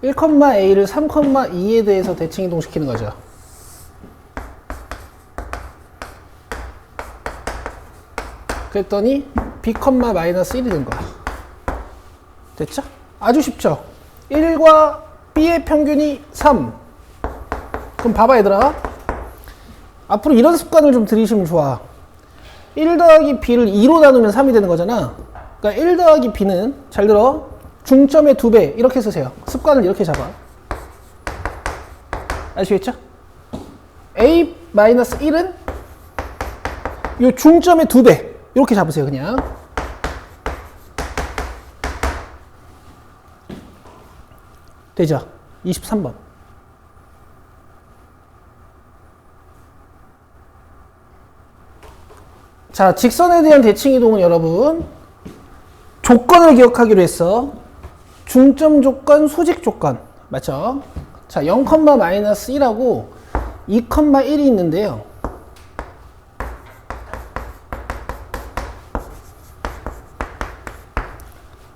1,a를 3,2에 대해서 대칭 이동시키는 거죠. 그랬더니 b,-1이 된 거야. 됐죠? 아주 쉽죠? 1과 b의 평균이 3. 그럼 봐봐 얘들아. 앞으로 이런 습관을 좀 들이시면 좋아. 1 더하기 b를 2로 나누면 3이 되는 거잖아. 그러니까 1 더하기 b는 잘 들어. 중점의 2배 이렇게 쓰세요. 습관을 이렇게 잡아. 아시겠죠? a-1은 요 중점의 2배 이렇게 잡으세요. 그냥 되죠? 23번. 자, 직선에 대한 대칭 이동은 여러분 조건을 기억하기로 했어. 중점 조건, 수직 조건. 맞죠? 자, 0,-1하고 2,1이 있는데요.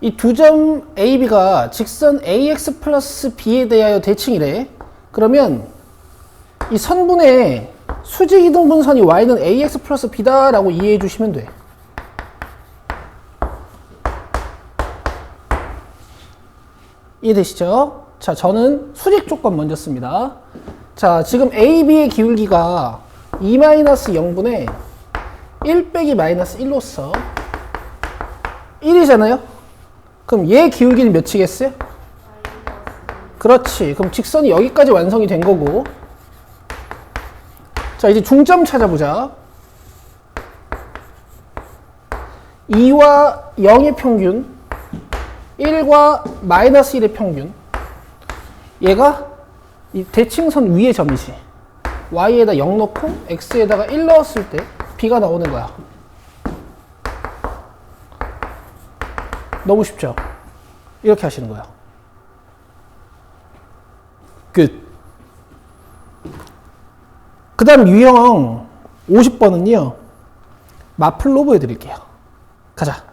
이 두 점 AB가 직선 AX 플러스 B에 대하여 대칭이래. 그러면 이 선분의 수직 이동분선이 Y는 AX 플러스 B다 라고 이해해 주시면 돼. 이해되시죠? 자, 저는 수직 조건 먼저 씁니다. 자, 지금 AB의 기울기가 2-0분의 1 빼기 마이너스 1로 써. 1이잖아요? 그럼 얘 기울기는 몇이겠어요? 그렇지. 그럼 직선이 여기까지 완성이 된 거고. 자, 이제 중점 찾아보자. 2와 0의 평균, 1과 마이너스 1의 평균. 얘가 이 대칭선 위의 점이지. y에다 0 넣고 x에다가 1 넣었을 때 b가 나오는 거야. 너무 쉽죠? 이렇게 하시는 거야. 끝. 그 다음 유형 50번은요. 마플로 보여드릴게요. 가자.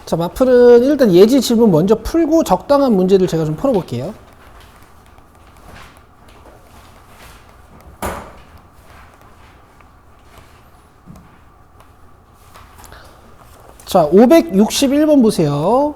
자, 마플은 일단 예지 질문 먼저 풀고 적당한 문제들 제가 좀 풀어볼게요. 자, 561번 보세요.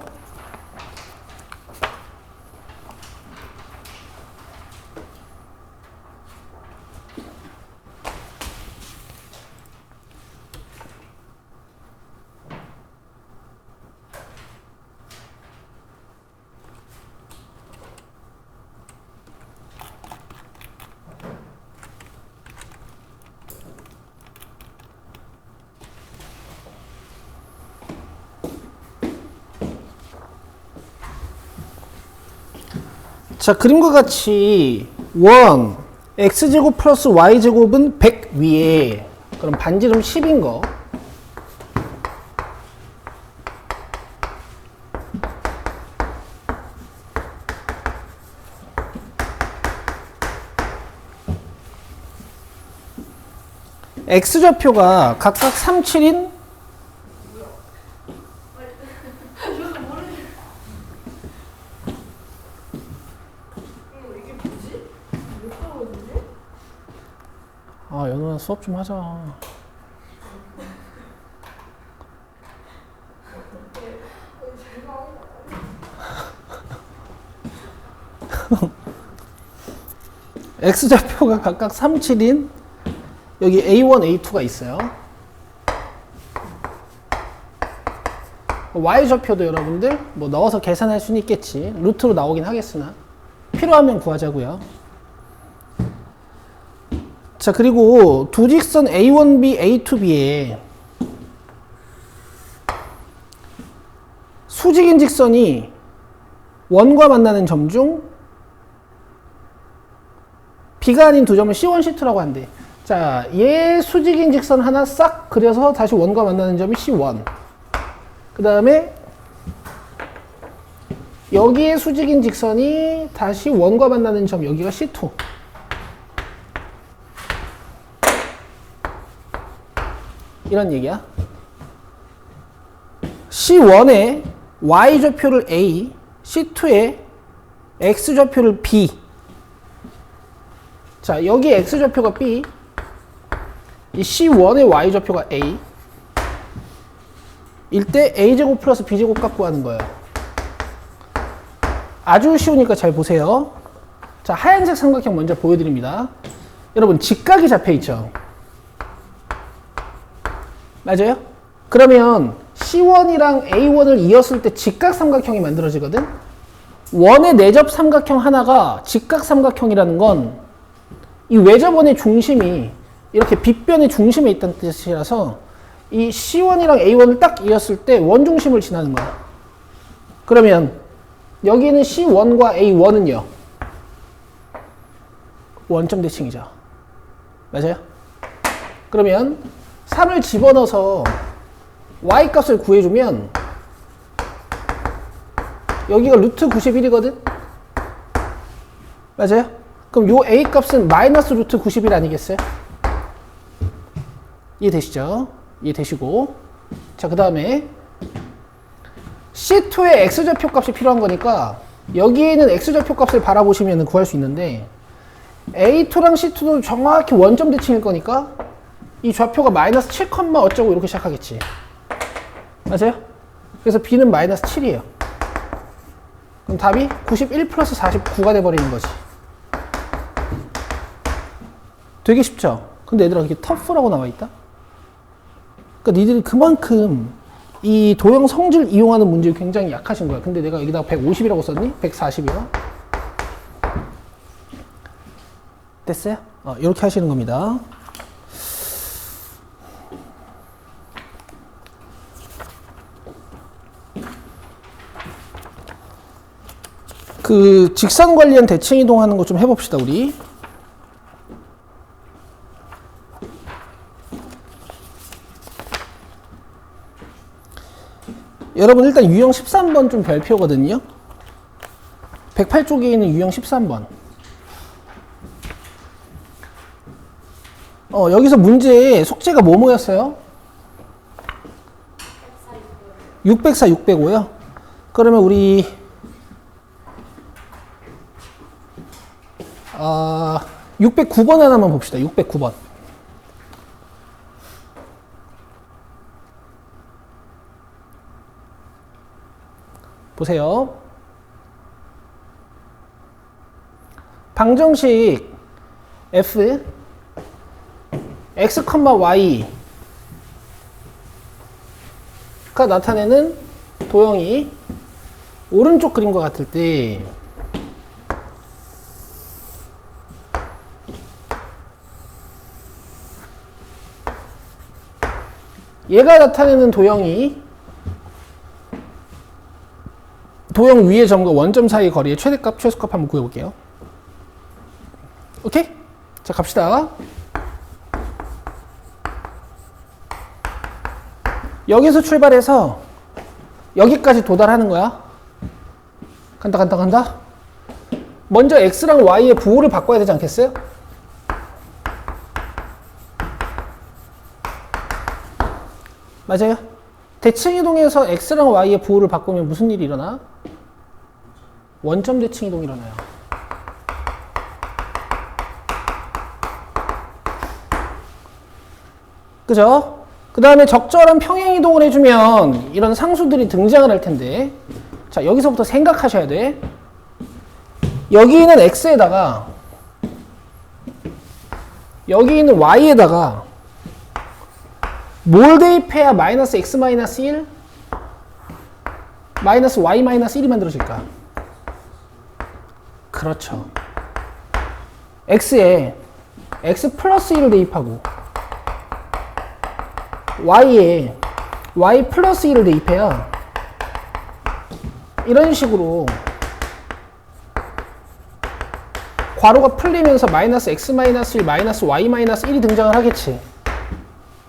자, 그림과 같이 원 x제곱 플러스 y제곱은 100 위에 그럼 반지름 10인 거. x좌표가 각각 3, 7인 아, 연우야 수업 좀 하자. x좌표가 각각 3, 7인 여기 A1, A2가 있어요. y좌표도 여러분들 뭐 넣어서 계산할 수는 있겠지. 루트로 나오긴 하겠으나 필요하면 구하자고요. 자, 그리고 두 직선 A1B, A2B에 수직인 직선이 원과 만나는 점 중 B가 아닌 두 점을 C1, C2라고 한대. 자, 얘 수직인 직선 하나 싹 그려서 다시 원과 만나는 점이 C1. 그 다음에 여기에 수직인 직선이 다시 원과 만나는 점 여기가 C2. 이런 얘기야. C1에 Y좌표를 A, C2에 X좌표를 B. 자, 여기 X좌표가 B, 이 C1의 Y좌표가 A 일 때 A제곱 플러스 B제곱 갖고 하는 거예요. 아주 쉬우니까 잘 보세요. 자, 하얀색 삼각형 먼저 보여드립니다. 여러분, 직각이 잡혀있죠? 맞아요? 그러면 C1이랑 A1을 이었을 때 직각 삼각형이 만들어지거든? 원의 내접 삼각형 하나가 직각 삼각형이라는 건 이 외접원의 중심이 이렇게 빗변의 중심에 있다는 뜻이라서 이 C1이랑 A1을 딱 이었을 때 원중심을 지나는 거야. 그러면 여기는 C1과 A1은요, 원점 대칭이죠. 맞아요? 그러면 3을 집어넣어서 Y 값을 구해주면 여기가 루트 91이거든? 맞아요? 그럼 요 A 값은 마이너스 루트 91 아니겠어요? 이해되시죠? 이해되시고. 자, 그 다음에 C2의 X좌표 값이 필요한 거니까 여기에는 X좌표 값을 바라보시면 구할 수 있는데 A2랑 C2도 정확히 원점 대칭일 거니까 이 좌표가 마이너스 7, 어쩌고 이렇게 시작하겠지. 맞아요? 그래서 B는 마이너스 7이에요. 그럼 답이 91 플러스 49가 돼버리는 거지. 되게 쉽죠? 근데 얘들아, 이게 터프라고 나와있다? 그러니까 니들이 그만큼 이 도형 성질 이용하는 문제에 굉장히 약하신 거야. 근데 내가 여기다가 150이라고 썼니? 140이요? 됐어요? 이렇게 하시는 겁니다. 그 직선 관련 대칭 이동하는 거 좀 해봅시다, 우리. 여러분, 일단 유형 13번 좀 별표거든요. 108쪽에 있는 유형 13번. 여기서 문제의 속재가 뭐였어요? 604, 605요? 그러면 우리 609번 하나만 봅시다. 609번. 보세요. 방정식 f x, y가 나타내는 도형이 오른쪽 그림과 같을 때 얘가 나타내는 도형이 도형 위의 점과 원점 사이의 거리의 최대값, 최소값 한번 구해볼게요. 오케이? 자, 갑시다. 여기서 출발해서 여기까지 도달하는 거야. 간다. 먼저 x랑 y의 부호를 바꿔야 되지 않겠어요? 맞아요? 대칭 이동에서 x랑 y의 부호를 바꾸면 무슨 일이 일어나? 원점 대칭 이동이 일어나요. 그죠? 그 다음에 적절한 평행 이동을 해주면 이런 상수들이 등장을 할 텐데, 자, 여기서부터 생각하셔야 돼. 여기 있는 x에다가 여기 있는 y에다가 뭘 대입해야 마이너스 x 마이너스 1 마이너스 y 마이너스 1이 만들어질까? 그렇죠. x에 x 플러스 1을 대입하고 y에 y 플러스 1을 대입해야 이런 식으로 괄호가 풀리면서 마이너스 x 마이너스 1 마이너스 y 마이너스 1이 등장을 하겠지.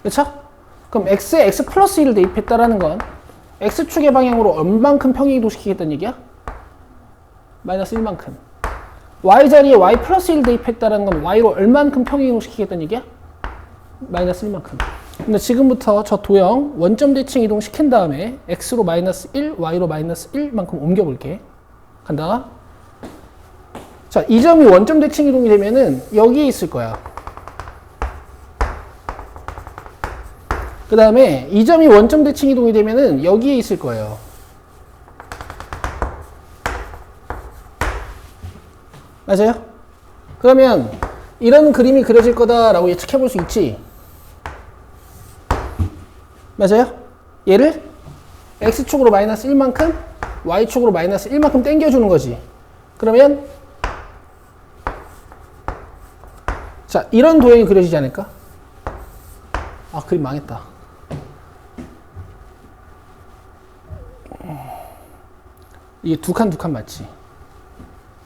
그렇죠? 그럼 x에 x 플러스 1을 대입했다라는 건 x축의 방향으로 얼만큼 평행 이동시키겠다는 얘기야? 마이너스 1만큼. y 자리에 y 플러스 1 대입했다라는 건 y로 얼만큼 평행 이동시키겠다는 얘기야? 마이너스 1만큼. 근데 지금부터 저 도형 원점 대칭 이동 시킨 다음에 x로 마이너스 1, y로 마이너스 1만큼 옮겨볼게. 간다. 자, 이 점이 원점 대칭 이동이 되면은 여기에 있을 거야. 그 다음에 이 점이 원점 대칭 이동이 되면은 여기에 있을 거예요. 맞아요? 그러면 이런 그림이 그려질 거다라고 예측해 볼 수 있지. 맞아요? 얘를 x축으로 마이너스 1만큼 y축으로 마이너스 1만큼 당겨주는 거지. 그러면 자, 이런 도형이 그려지지 않을까? 아, 그림 망했다. 이게 두 칸 맞지?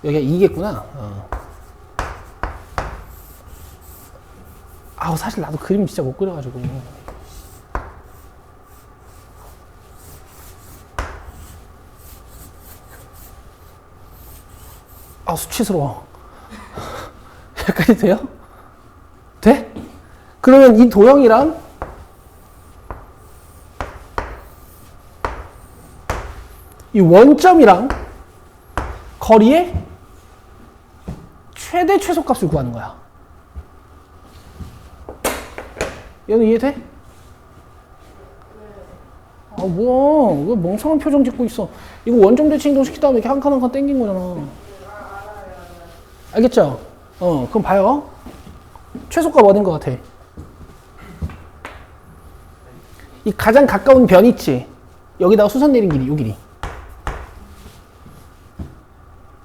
여기가 2겠구나. 아우, 사실 나도 그림 진짜 못 그려가지고. 아, 수치스러워. 여기까지 돼요? 돼? 그러면 이 도형이랑 이 원점이랑 거리의 최대 최소값을 구하는 거야. 얘는 이해돼? 아, 뭐야. 왜 멍청한 표정 짓고 있어. 이거 원점 대칭 이동 시킨 다음에 이렇게 한 칸 한 칸 땡긴 거잖아. 알겠죠? 그럼 봐요. 최소값 어딘 것 같아? 이 가장 가까운 변 있지? 여기다가 수선 내린 길이, 요 길이.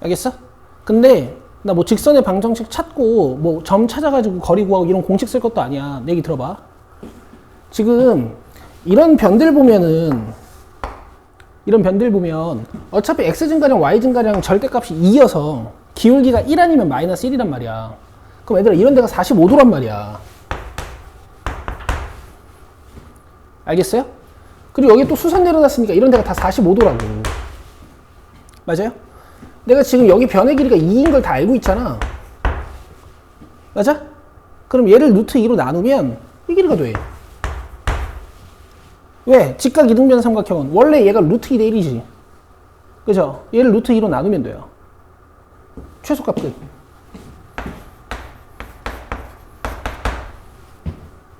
알겠어? 근데 나 뭐 직선의 방정식 찾고 뭐 점 찾아가지고 거리 구하고 이런 공식 쓸 것도 아니야. 내 얘기 들어봐. 지금 이런 변들 보면 어차피 x 증가량 y 증가량 절대값이 2여서 기울기가 1 아니면 마이너스 1이란 말이야. 그럼 얘들아 이런 데가 45도란 말이야. 알겠어요? 그리고 여기 또 수선 내려놨으니까 이런 데가 다 45도라고. 맞아요? 내가 지금 여기 변의 길이가 2인 걸 다 알고 있잖아. 맞아? 그럼 얘를 루트 2로 나누면 이 길이가 돼. 왜? 직각 이등변 삼각형은 원래 얘가 루트 2 대 1이지. 그죠? 얘를 루트 2로 나누면 돼요. 최소값 끝.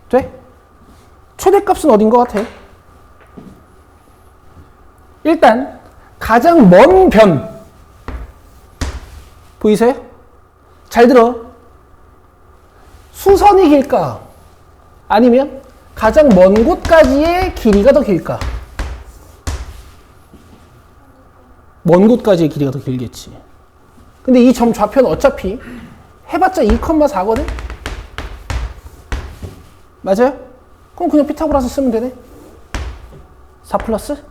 돼? 최대값은 어딘 것 같아? 일단 가장 먼 변 보이세요? 잘 들어. 수선이 길까? 아니면 가장 먼 곳까지의 길이가 더 길까? 먼 곳까지의 길이가 더 길겠지. 근데 이 점 좌표는 어차피 해봤자 2,4거든? 맞아요? 그럼 그냥 피타고라스 쓰면 되네. 4 플러스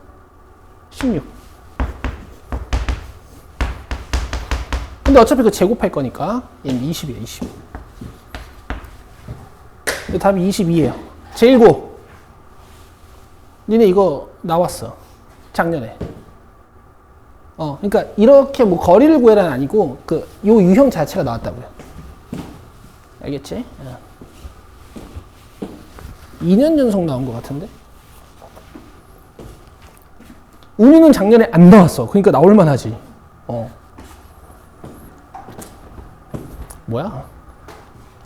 16. 근데 어차피 그 제곱할 거니까 얘는 20이에요. 20. 답이 22예요. 제일 고. 니네 이거 나왔어. 작년에. 그러니까 이렇게 뭐 거리를 구해라는 아니고 요 유형 자체가 나왔다고요. 알겠지? 2년 연속 나온 것 같은데? 운유는 작년에 안 나왔어. 그러니까 나올만 하지. 뭐야?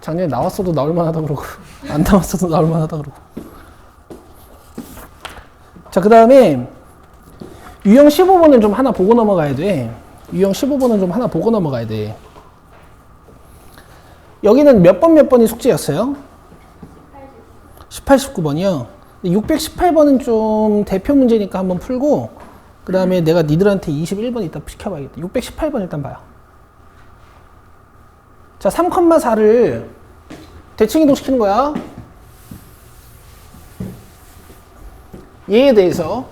작년에 나왔어도 나올만 하다 그러고 안 나왔어도 나올만 하다 그러고. 자, 그 다음에 유형 15번은 좀 하나 보고 넘어가야 돼. 유형 15번은 좀 하나 보고 넘어가야 돼. 여기는 몇 번이 숙제였어요? 18, 19번이요. 618번은 좀 대표 문제니까 한번 풀고, 그 다음에 내가 니들한테 21번 이따 시켜봐야겠다. 618번 일단 봐요. 자, 3,4를 대칭 이동시키는 거야. 얘에 대해서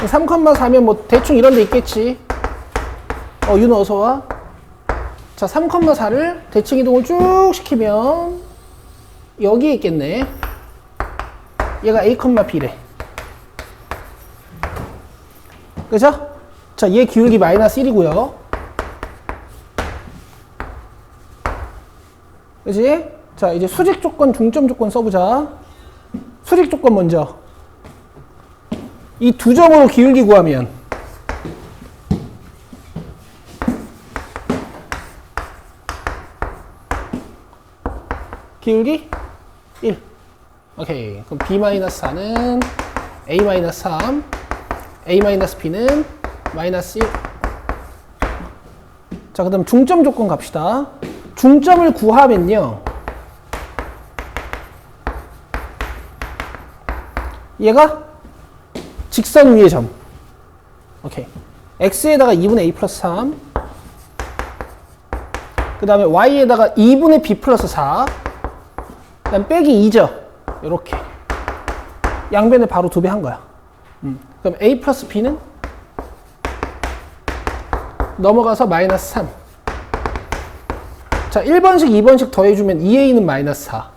이 3,4면 뭐 대충 이런 데 있겠지. 윤호 어서 와. 자, 3,4를 대칭 이동을 쭉 시키면 여기에 있겠네. 얘가 A, B래. 그죠? 자, 얘 기울기 마이너스 1이고요. 그치? 자, 이제 수직 조건, 중점 조건 써보자. 수직 조건 먼저. 이 두 점으로 기울기 구하면 기울기 1. 오케이. 그럼 B-4는 A-3, A-B는 마이너스 1. 자, 그 다음 중점 조건 갑시다. 중점을 구하면요. 얘가 직선 위의 점. 오케이. x에다가 2분의 a 플러스 3. 그 다음에 y에다가 2분의 b 플러스 4. 그 다음 빼기 2죠. 요렇게. 양변을 바로 2배 한 거야. 그럼 a 플러스 b는 넘어가서 마이너스 3. 자, 1번씩, 2번씩 더해주면 2a는 마이너스 4.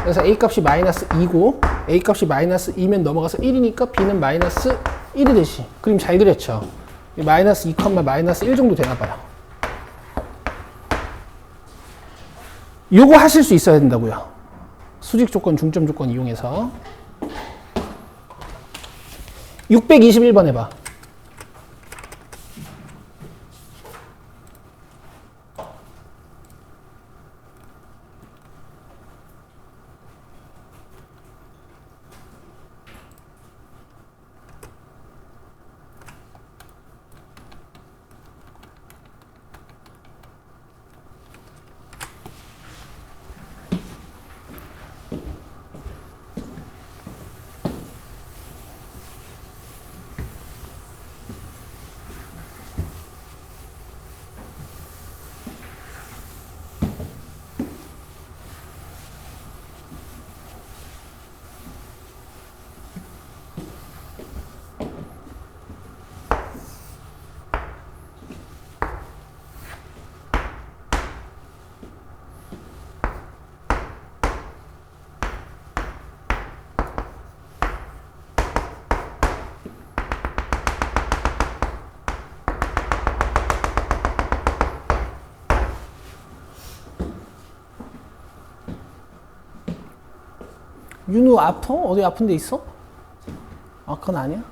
그래서 a 값이 마이너스 2고 a 값이 마이너스 2면 넘어가서 1이니까 b는 마이너스 1이 되지. 그림 잘 그렸죠? 마이너스 2, 마이너스 1 정도 되나봐요. 요거 하실 수 있어야 된다고요. 수직 조건, 중점 조건 이용해서. 621번 해봐. 윤우 아파? 어디 아픈 데 있어? 아, 그건 아니야?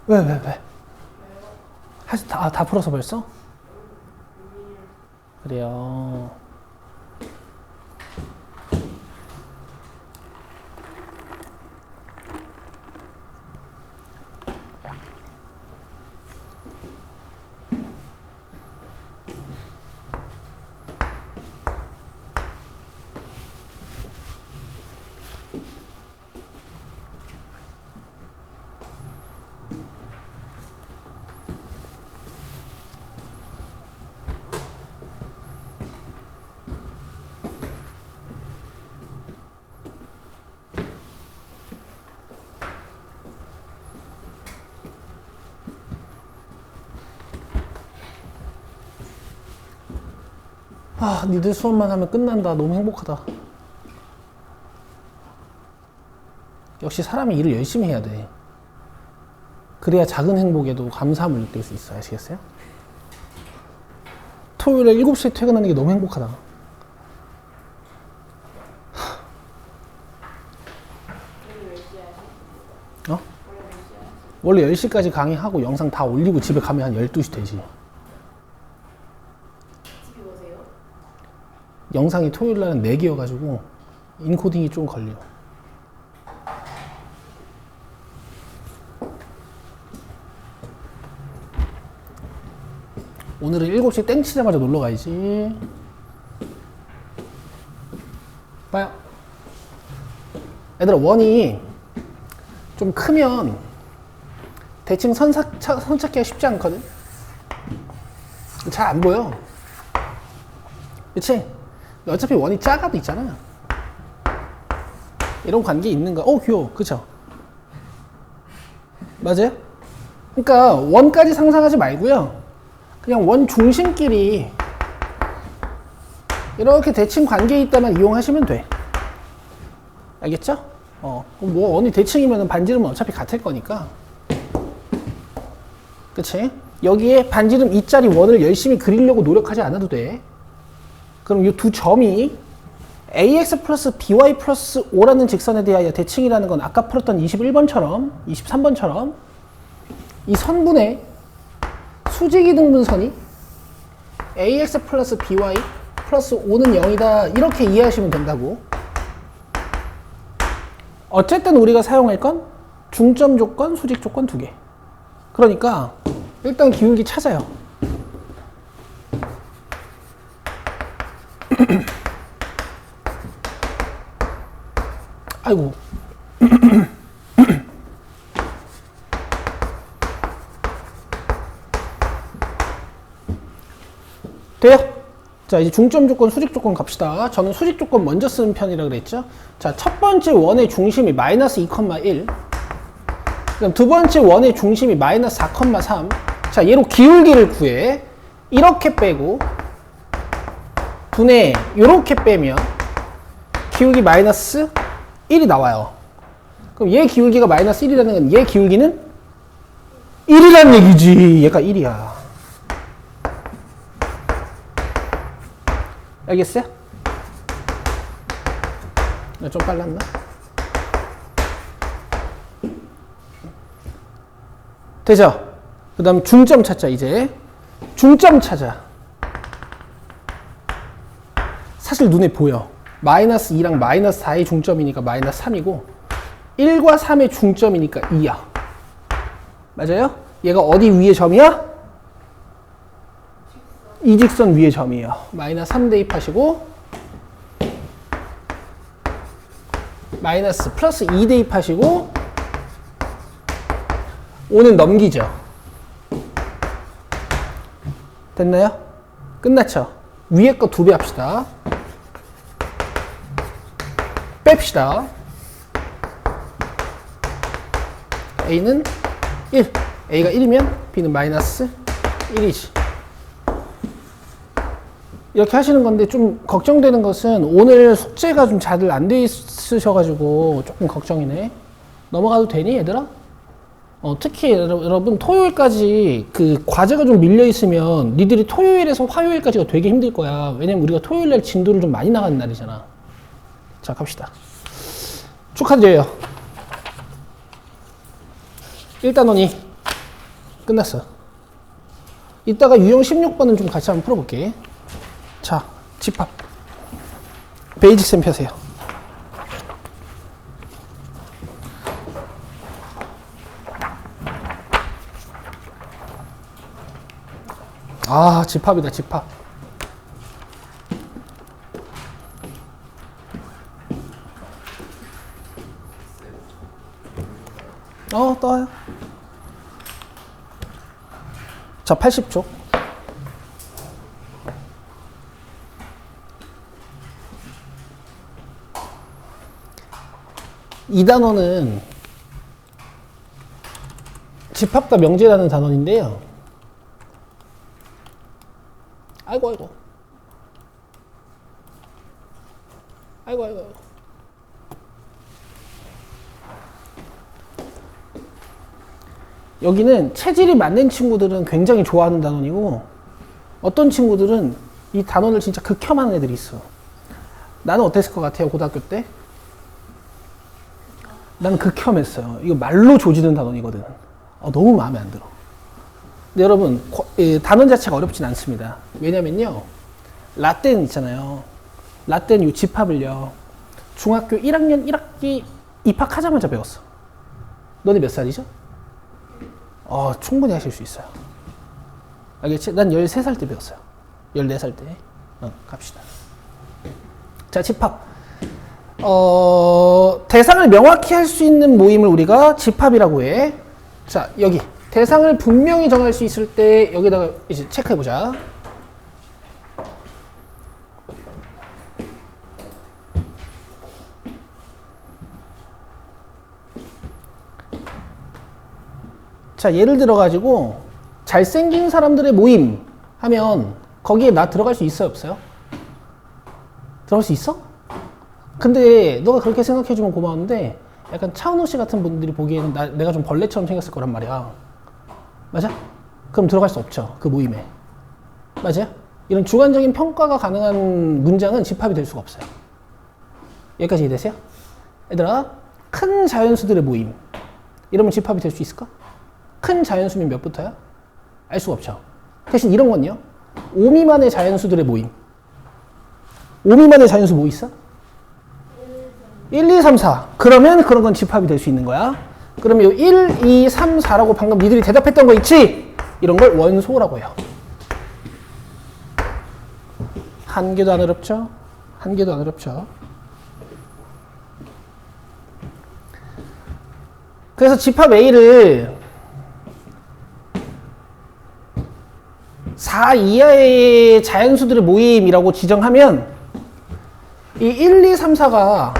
왜? 다 풀어서 벌써? 그래요. 아, 니들 수업만 하면 끝난다. 너무 행복하다. 역시 사람이 일을 열심히 해야 돼. 그래야 작은 행복에도 감사함을 느낄 수 있어. 아시겠어요? 토요일에 7시에 퇴근하는 게 너무 행복하다. 어? 원래 10시까지 강의하고 영상 다 올리고 집에 가면 한 12시 되지. 영상이 토요일 날은 4개여가지고 인코딩이 좀 걸려. 오늘은 7시 땡 치자마자 놀러 가야지. 봐요. 얘들아, 원이 좀 크면 대칭 선 찾기가 쉽지 않거든? 잘 안 보여. 그치? 어차피 원이 작아도 있잖아. 이런 관계 있는가? 귀여워. 그쵸? 맞아요? 그러니까 원까지 상상하지 말고요. 그냥 원 중심끼리 이렇게 대칭 관계에 있다만 이용하시면 돼. 알겠죠? 뭐 원이 대칭이면 반지름은 어차피 같을 거니까. 그치? 여기에 반지름 2짜리 원을 열심히 그리려고 노력하지 않아도 돼. 그럼 이 두 점이 ax 플러스 by 플러스 5라는 직선에 대하여 대칭이라는 건 아까 풀었던 21번처럼 23번처럼 이 선분의 수직이등분선이 ax 플러스 by 플러스 5는 0이다 이렇게 이해하시면 된다고. 어쨌든 우리가 사용할 건 중점 조건, 수직 조건 두 개. 그러니까 일단 기울기 찾아요. 아이고. 돼요? 자, 이제 중점 조건, 수직 조건 갑시다. 저는 수직 조건 먼저 쓰는 편이라 그랬죠? 자, 첫 번째 원의 중심이 마이너스 2,1. 그럼 두 번째 원의 중심이 마이너스 4,3. 자, 얘로 기울기를 구해. 이렇게 빼고, 분의 이렇게 빼면 기울기 마이너스 1이 나와요. 그럼 얘 기울기가 마이너스 1이라는 건 얘 기울기는 1이란 얘기지. 얘가 1이야. 알겠어요? 좀 빨랐나? 되죠? 그 다음 중점 찾자. 이제 중점 찾아. 사실 눈에 보여. 마이너스 2랑 마이너스 4의 중점이니까 마이너스 3이고 1과 3의 중점이니까 2야. 맞아요? 얘가 어디 위에 점이야? 이 직선 위에 점이에요. 마이너스 3 대입하시고 마이너스 플러스 2 대입하시고 5는 넘기죠. 됐나요? 끝났죠? 위에 거 2배 합시다. 뺍시다. A는 1. A가 1이면 B는 마이너스 1이지. 이렇게 하시는 건데 좀 걱정되는 것은 오늘 숙제가 좀 잘 안 돼 있으셔가지고 조금 걱정이네. 넘어가도 되니 얘들아? 특히 여러분 토요일까지 그 과제가 좀 밀려 있으면 니들이 토요일에서 화요일까지가 되게 힘들 거야. 왜냐면 우리가 토요일날 진도를 좀 많이 나가는 날이잖아. 자, 갑시다. 축하드려요. 1단원이 끝났어. 이따가 유형 16번은 좀 같이 한번 풀어볼게. 자, 집합. 베이직쌤 펴세요. 아, 집합이다, 집합. 떠요. 자, 80쪽. 이 단원은 집합과 명제라는 단원인데요. 아이고. 여기는 체질이 맞는 친구들은 굉장히 좋아하는 단원이고 어떤 친구들은 이 단원을 진짜 극혐하는 애들이 있어. 나는 어땠을 것 같아요, 고등학교 때? 난 극혐했어요. 이거 말로 조지는 단원이거든. 너무 마음에 안 들어. 근데 여러분, 단원 자체가 어렵진 않습니다. 왜냐면요, 라떼는 있잖아요. 라떼는 이 집합을요, 중학교 1학년 1학기 입학하자마자 배웠어. 너네 몇 살이죠? 충분히 하실 수 있어요. 알겠지? 난 13살 때 배웠어요. 14살 때. 갑시다. 자, 집합. 대상을 명확히 할 수 있는 모임을 우리가 집합이라고 해. 자, 여기. 대상을 분명히 정할 수 있을 때 여기다가 이제 체크해보자. 자, 예를 들어가지고 잘생긴 사람들의 모임 하면 거기에 나 들어갈 수 있어요, 없어요? 들어갈 수 있어? 근데 너가 그렇게 생각해주면 고마운데 약간 차은우 씨 같은 분들이 보기에는 내가 좀 벌레처럼 생겼을 거란 말이야. 맞아? 그럼 들어갈 수 없죠. 그 모임에. 맞아요? 이런 주관적인 평가가 가능한 문장은 집합이 될 수가 없어요. 여기까지 이해되세요? 얘들아, 큰 자연수들의 모임. 이러면 집합이 될 수 있을까? 큰 자연수면 몇부터야? 알 수가 없죠. 대신 이런 건요. 5미만의 자연수들의 모임. 5미만의 자연수 뭐 있어? 1, 2, 3, 4. 그러면 그런 건 집합이 될 수 있는 거야. 그러면 이 1, 2, 3, 4라고 방금 니들이 대답했던 거 있지? 이런 걸 원소라고 해요. 한 개도 안 어렵죠? 한 개도 안 어렵죠? 그래서 집합 A를 4 이하의 자연수들의 모임이라고 지정하면 이 1, 2, 3, 4가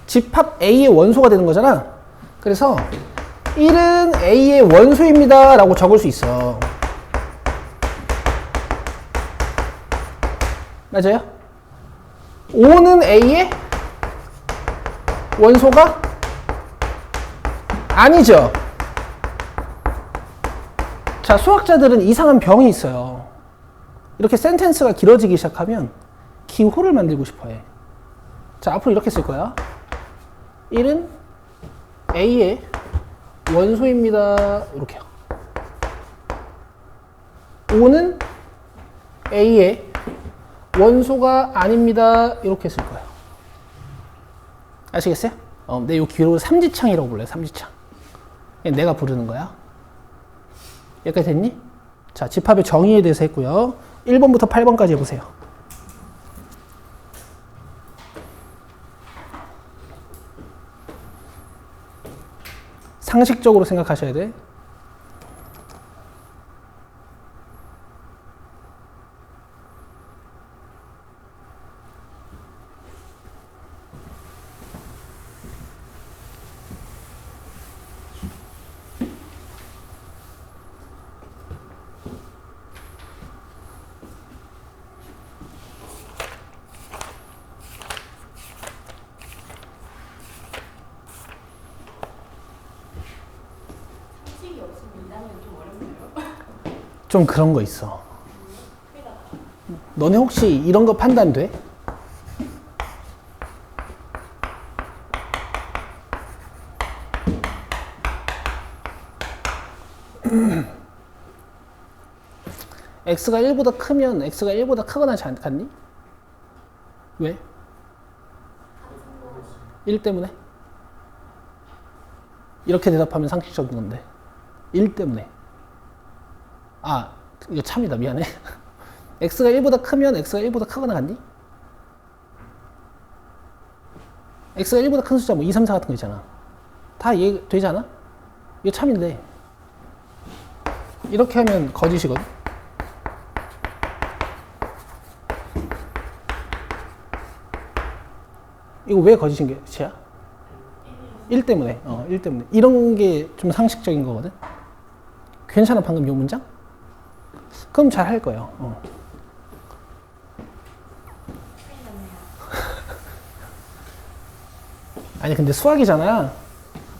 집합 A의 원소가 되는 거잖아. 그래서 1은 A의 원소입니다 라고 적을 수 있어. 맞아요? 5는 A의 원소가 아니죠. 자, 수학자들은 이상한 병이 있어요. 이렇게 센텐스가 길어지기 시작하면 기호를 만들고 싶어 해. 자, 앞으로 이렇게 쓸 거야. 1은 A의 원소입니다. 이렇게요. 5는 A의 원소가 아닙니다. 이렇게 쓸 거예요. 아시겠어요? 내 이 기호를 삼지창이라고 불러요. 삼지창. 내가 부르는 거야. 여기까지 됐니? 자, 집합의 정의에 대해서 했고요. 1번부터 8번까지 해보세요. 상식적으로 생각하셔야 돼. 좀 그런 거 있어. 너네 혹시 이런 거 판단돼? x가 1보다 크면 x가 1보다 크거나 같니? 왜? 1 때문에? 이렇게 대답하면 상식적인 건데 1 때문에. 아, 이거 참이다. 미안해. x가 1보다 크면 x가 1보다 크거나 같니? x가 1보다 큰 숫자 뭐 2, 3, 4 같은 거 있잖아. 다 이해되지 않아? 이거 참인데 이렇게 하면 거짓이거든. 이거 왜 거짓인 게 지야? 1 때문에. 1 때문에. 이런 게 좀 상식적인 거거든. 괜찮아 방금 요 문장? 그럼 잘 할 거예요. 아니 근데 수학이잖아.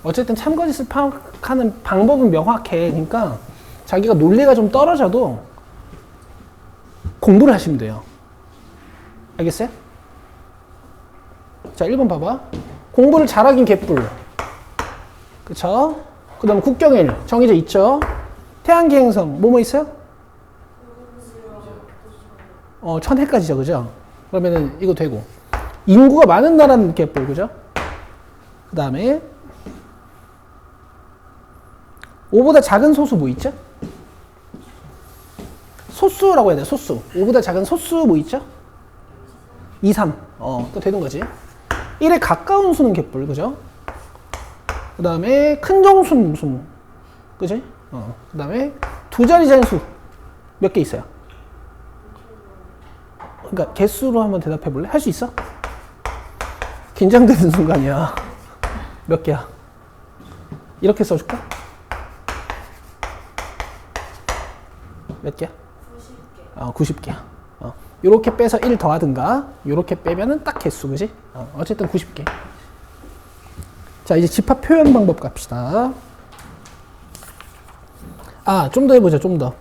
어쨌든 참거짓을 파악하는 방법은 명확해. 그러니까 자기가 논리가 좀 떨어져도 공부를 하시면 돼요. 알겠어요? 자, 1번 봐봐. 공부를 잘하긴 개뿔. 그쵸? 그 다음 국경일 정해져 있죠? 태양계 행성 뭐뭐 있어요? 천해까지죠. 그죠? 그러면은 이거 되고 인구가 많은 나라는 개뿔. 그죠? 그 다음에 5보다 작은 소수 뭐 있죠? 소수라고 해야 돼. 소수. 5보다 작은 소수 뭐 있죠? 2, 3. 또 되는 거지. 1에 가까운 수는 개뿔. 그죠? 그 다음에 큰 정수는 무슨, 그지? 그 다음에 두 자리 잔수 몇 개 있어요? 그러니까 개수로 한번 대답해 볼래? 할 수 있어? 긴장되는 순간이야. 몇 개야? 이렇게 써줄까? 몇 개야? 90개. 90개야. 요렇게 빼서 1 더하든가, 요렇게 빼면은 딱 개수, 그지? 어쨌든 90개. 자, 이제 집합 표현 방법 갑시다. 아, 좀 더 해보자, 좀 더.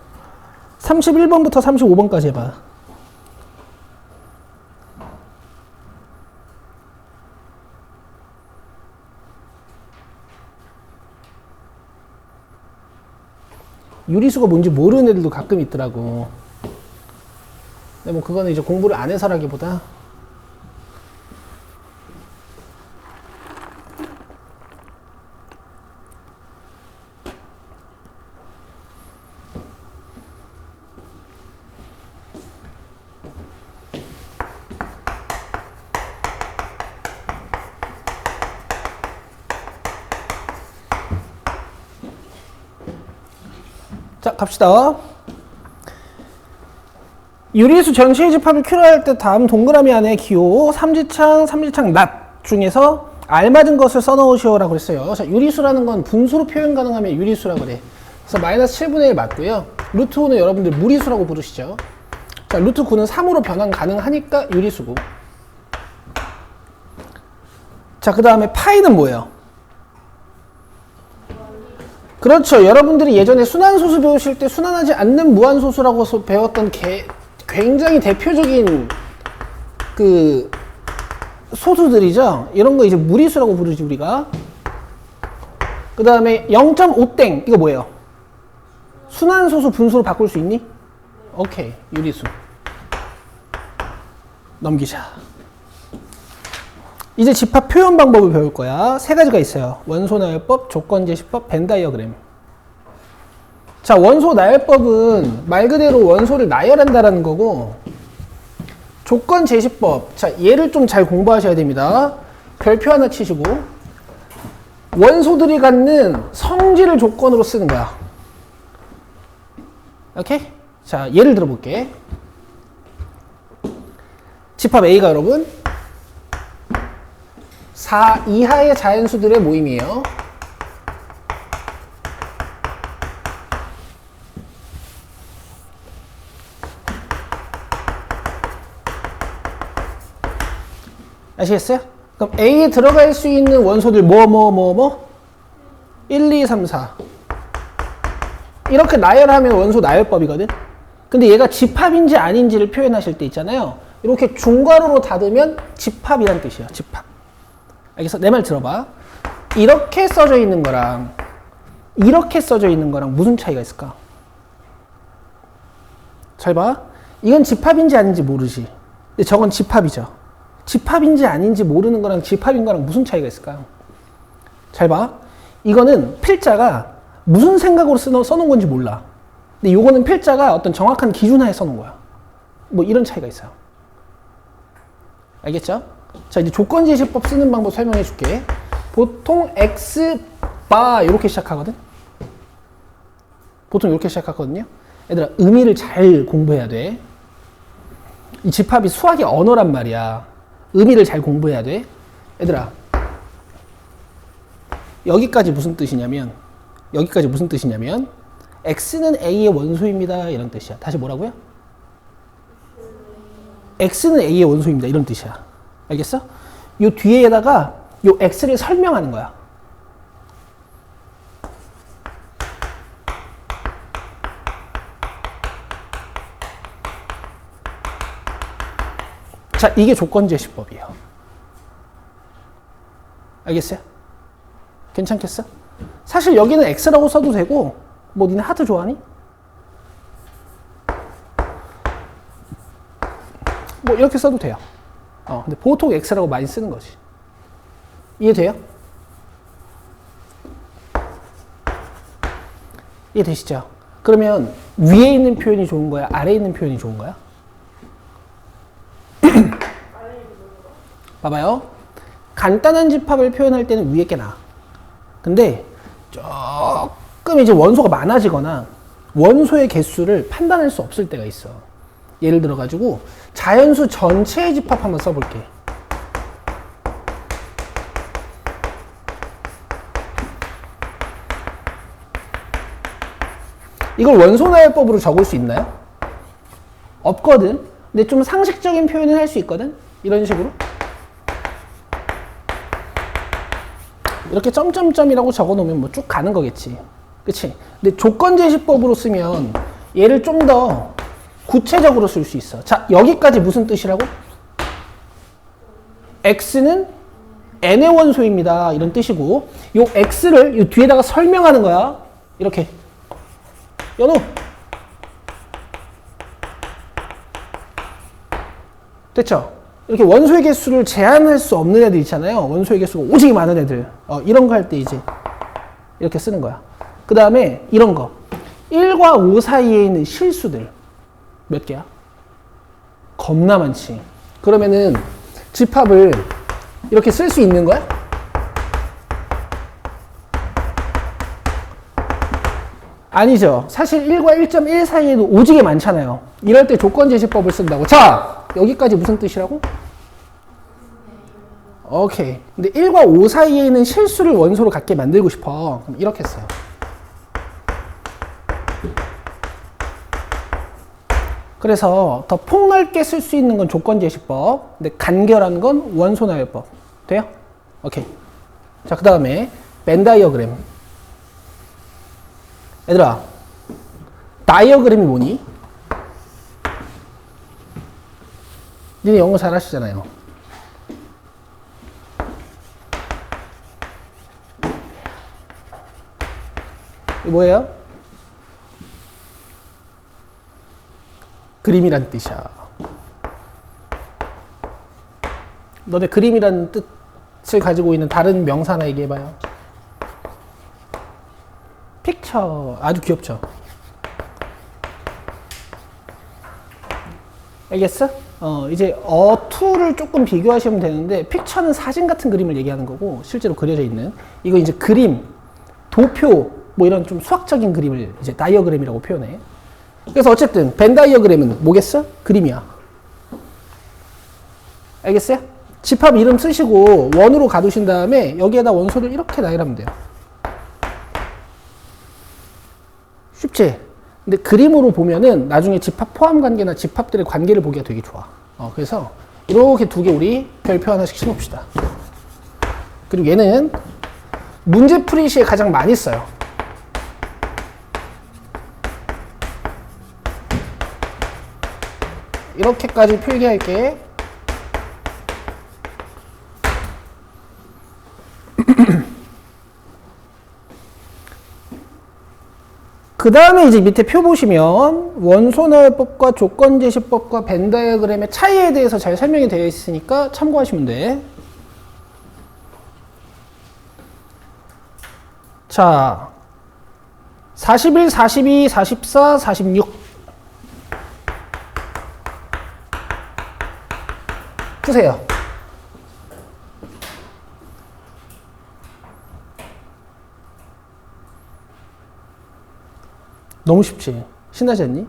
31번부터 35번까지 해봐. 유리수가 뭔지 모르는 애들도 가끔 있더라고. 근데 뭐 그거는 이제 공부를 안 해서라기보다 자, 갑시다. 유리수 전체의 집합을 Q로 할 때 다음 동그라미 안에 기호 삼지창 낫 중에서 알맞은 것을 써넣으시오라고 했어요. 자, 유리수라는 건 분수로 표현 가능하면 유리수라고 그래. 그래서 마이너스 7분의 1 맞고요. 루트 5는 여러분들 무리수라고 부르시죠. 자, 루트 9는 3으로 변환 가능하니까 유리수고. 자, 그 다음에 파이는 뭐예요? 그렇죠. 여러분들이 예전에 순환소수 배우실 때 순환하지 않는 무한소수라고 배웠던 굉장히 대표적인 그 소수들이죠. 이런 거 이제 무리수라고 부르지 우리가. 그 다음에 0.5땡 이거 뭐예요? 순환소수 분수로 바꿀 수 있니? 오케이, 유리수. 넘기자. 이제 집합 표현 방법을 배울 거야. 세 가지가 있어요. 원소 나열법, 조건 제시법, 벤 다이어그램. 자, 원소 나열법은 말 그대로 원소를 나열한다라는 거고, 조건 제시법. 자, 얘를 좀 잘 공부하셔야 됩니다. 별표 하나 치시고, 원소들이 갖는 성질을 조건으로 쓰는 거야. 오케이? 자, 예를 들어볼게. 집합 A가 여러분 4 이하의 자연수들의 모임이에요. 아시겠어요? 그럼 A에 들어갈 수 있는 원소들 1, 2, 3, 4 이렇게 나열하면 원소 나열법이거든. 근데 얘가 집합인지 아닌지를 표현하실 때 있잖아요. 이렇게 중괄호로 닫으면 집합이란 뜻이야. 집합. 알겠어? 내 말 들어봐. 이렇게 써져 있는 거랑 이렇게 써져 있는 거랑 무슨 차이가 있을까? 잘 봐. 이건 집합인지 아닌지 모르지. 근데 저건 집합이죠. 집합인지 아닌지 모르는 거랑 집합인 거랑 무슨 차이가 있을까요? 잘 봐. 이거는 필자가 무슨 생각으로 써놓은 건지 몰라. 근데 요거는 필자가 어떤 정확한 기준하에 써놓은 거야. 뭐 이런 차이가 있어요. 알겠죠? 자, 이제 조건제시법 쓰는 방법 설명해 줄게. 보통 X바 이렇게 시작하거든. 보통 이렇게 시작하거든요. 얘들아, 의미를 잘 공부해야 돼. 이 집합이 수학의 언어란 말이야. 의미를 잘 공부해야 돼. 얘들아, 여기까지 무슨 뜻이냐면 X는 A의 원소입니다. 이런 뜻이야. 다시 뭐라고요? X는 A의 원소입니다. 이런 뜻이야. 알겠어? 요 뒤에다가 요 X를 설명하는 거야. 자, 이게 조건제시법이에요. 알겠어요? 괜찮겠어? 사실 여기는 X라고 써도 되고, 뭐 니네 하트 좋아하니? 뭐 이렇게 써도 돼요. 근데 보통 X라고 많이 쓰는 거지. 이해돼요? 이해되시죠? 그러면 위에 있는 표현이 좋은 거야? 아래에 있는 표현이 좋은 거야? 봐봐요. 간단한 집합을 표현할 때는 위에 게 나아. 근데 조금 이제 원소가 많아지거나 원소의 개수를 판단할 수 없을 때가 있어. 예를 들어 가지고 자연수 전체의 집합 한번 써볼게. 이걸 원소나열법으로 적을 수 있나요? 없거든. 근데 좀 상식적인 표현을 할 수 있거든. 이런 식으로. 이렇게 점점점이라고 적어 놓으면 뭐 쭉 가는 거겠지. 그치? 근데 조건제시법으로 쓰면 얘를 좀 더 구체적으로 쓸 수 있어. 자, 여기까지 무슨 뜻이라고? x는 n의 원소입니다. 이런 뜻이고, 요 x를 요 뒤에다가 설명하는 거야. 이렇게. 연우. 됐죠? 이렇게 원소의 개수를 제한할 수 없는 애들 있잖아요. 원소의 개수가 오지게 많은 애들. 이런 거 할 때 이제 이렇게 쓰는 거야. 그 다음에 이런 거. 1과 5 사이에 있는 실수들. 몇 개야? 겁나 많지. 그러면은 집합을 이렇게 쓸 수 있는 거야? 아니죠. 사실 1과 1.1 사이에도 오지게 많잖아요. 이럴 때 조건제시법을 쓴다고. 자, 여기까지 무슨 뜻이라고? 오케이. 근데 1과 5 사이에 있는 실수를 원소로 갖게 만들고 싶어. 그럼 이렇게 써요. 그래서 더 폭넓게 쓸 수 있는 건 조건제시법. 근데 간결한 건 원소나열법. 돼요? 오케이. 자, 그 다음에 벤 다이어그램. 얘들아, 다이어그램이 뭐니? 니네 영어 잘 하시잖아요. 이게 뭐예요? 그림이란 뜻이야. 너네 그림이란 뜻을 가지고 있는 다른 명사 하나 얘기해봐요. 픽처. 아주 귀엽죠? 알겠어? 이제 어투를 조금 비교하시면 되는데, 픽처는 사진 같은 그림을 얘기하는 거고, 실제로 그려져 있는. 이거 이제 그림, 도표, 뭐 이런 좀 수학적인 그림을 이제 다이어그램이라고 표현해. 그래서 어쨌든 벤 다이어그램은 뭐겠어? 그림이야. 알겠어요? 집합 이름 쓰시고 원으로 가두신 다음에 여기에다 원소를 이렇게 나열하면 돼요. 쉽지? 근데 그림으로 보면은 나중에 집합 포함 관계나 집합들의 관계를 보기가 되게 좋아. 그래서 이렇게 두 개 우리 별표 하나씩 심읍시다. 그리고 얘는 문제풀이 시에 가장 많이 써요. 이렇게까지 필기할게. 그 다음에 이제 밑에 표 보시면 원소나열법과 조건제시법과 벤 다이어그램의 차이에 대해서 잘 설명이 되어 있으니까 참고하시면 돼. 자, 41, 42, 44, 46 푸세요. 너무 쉽지? 신나지 않니?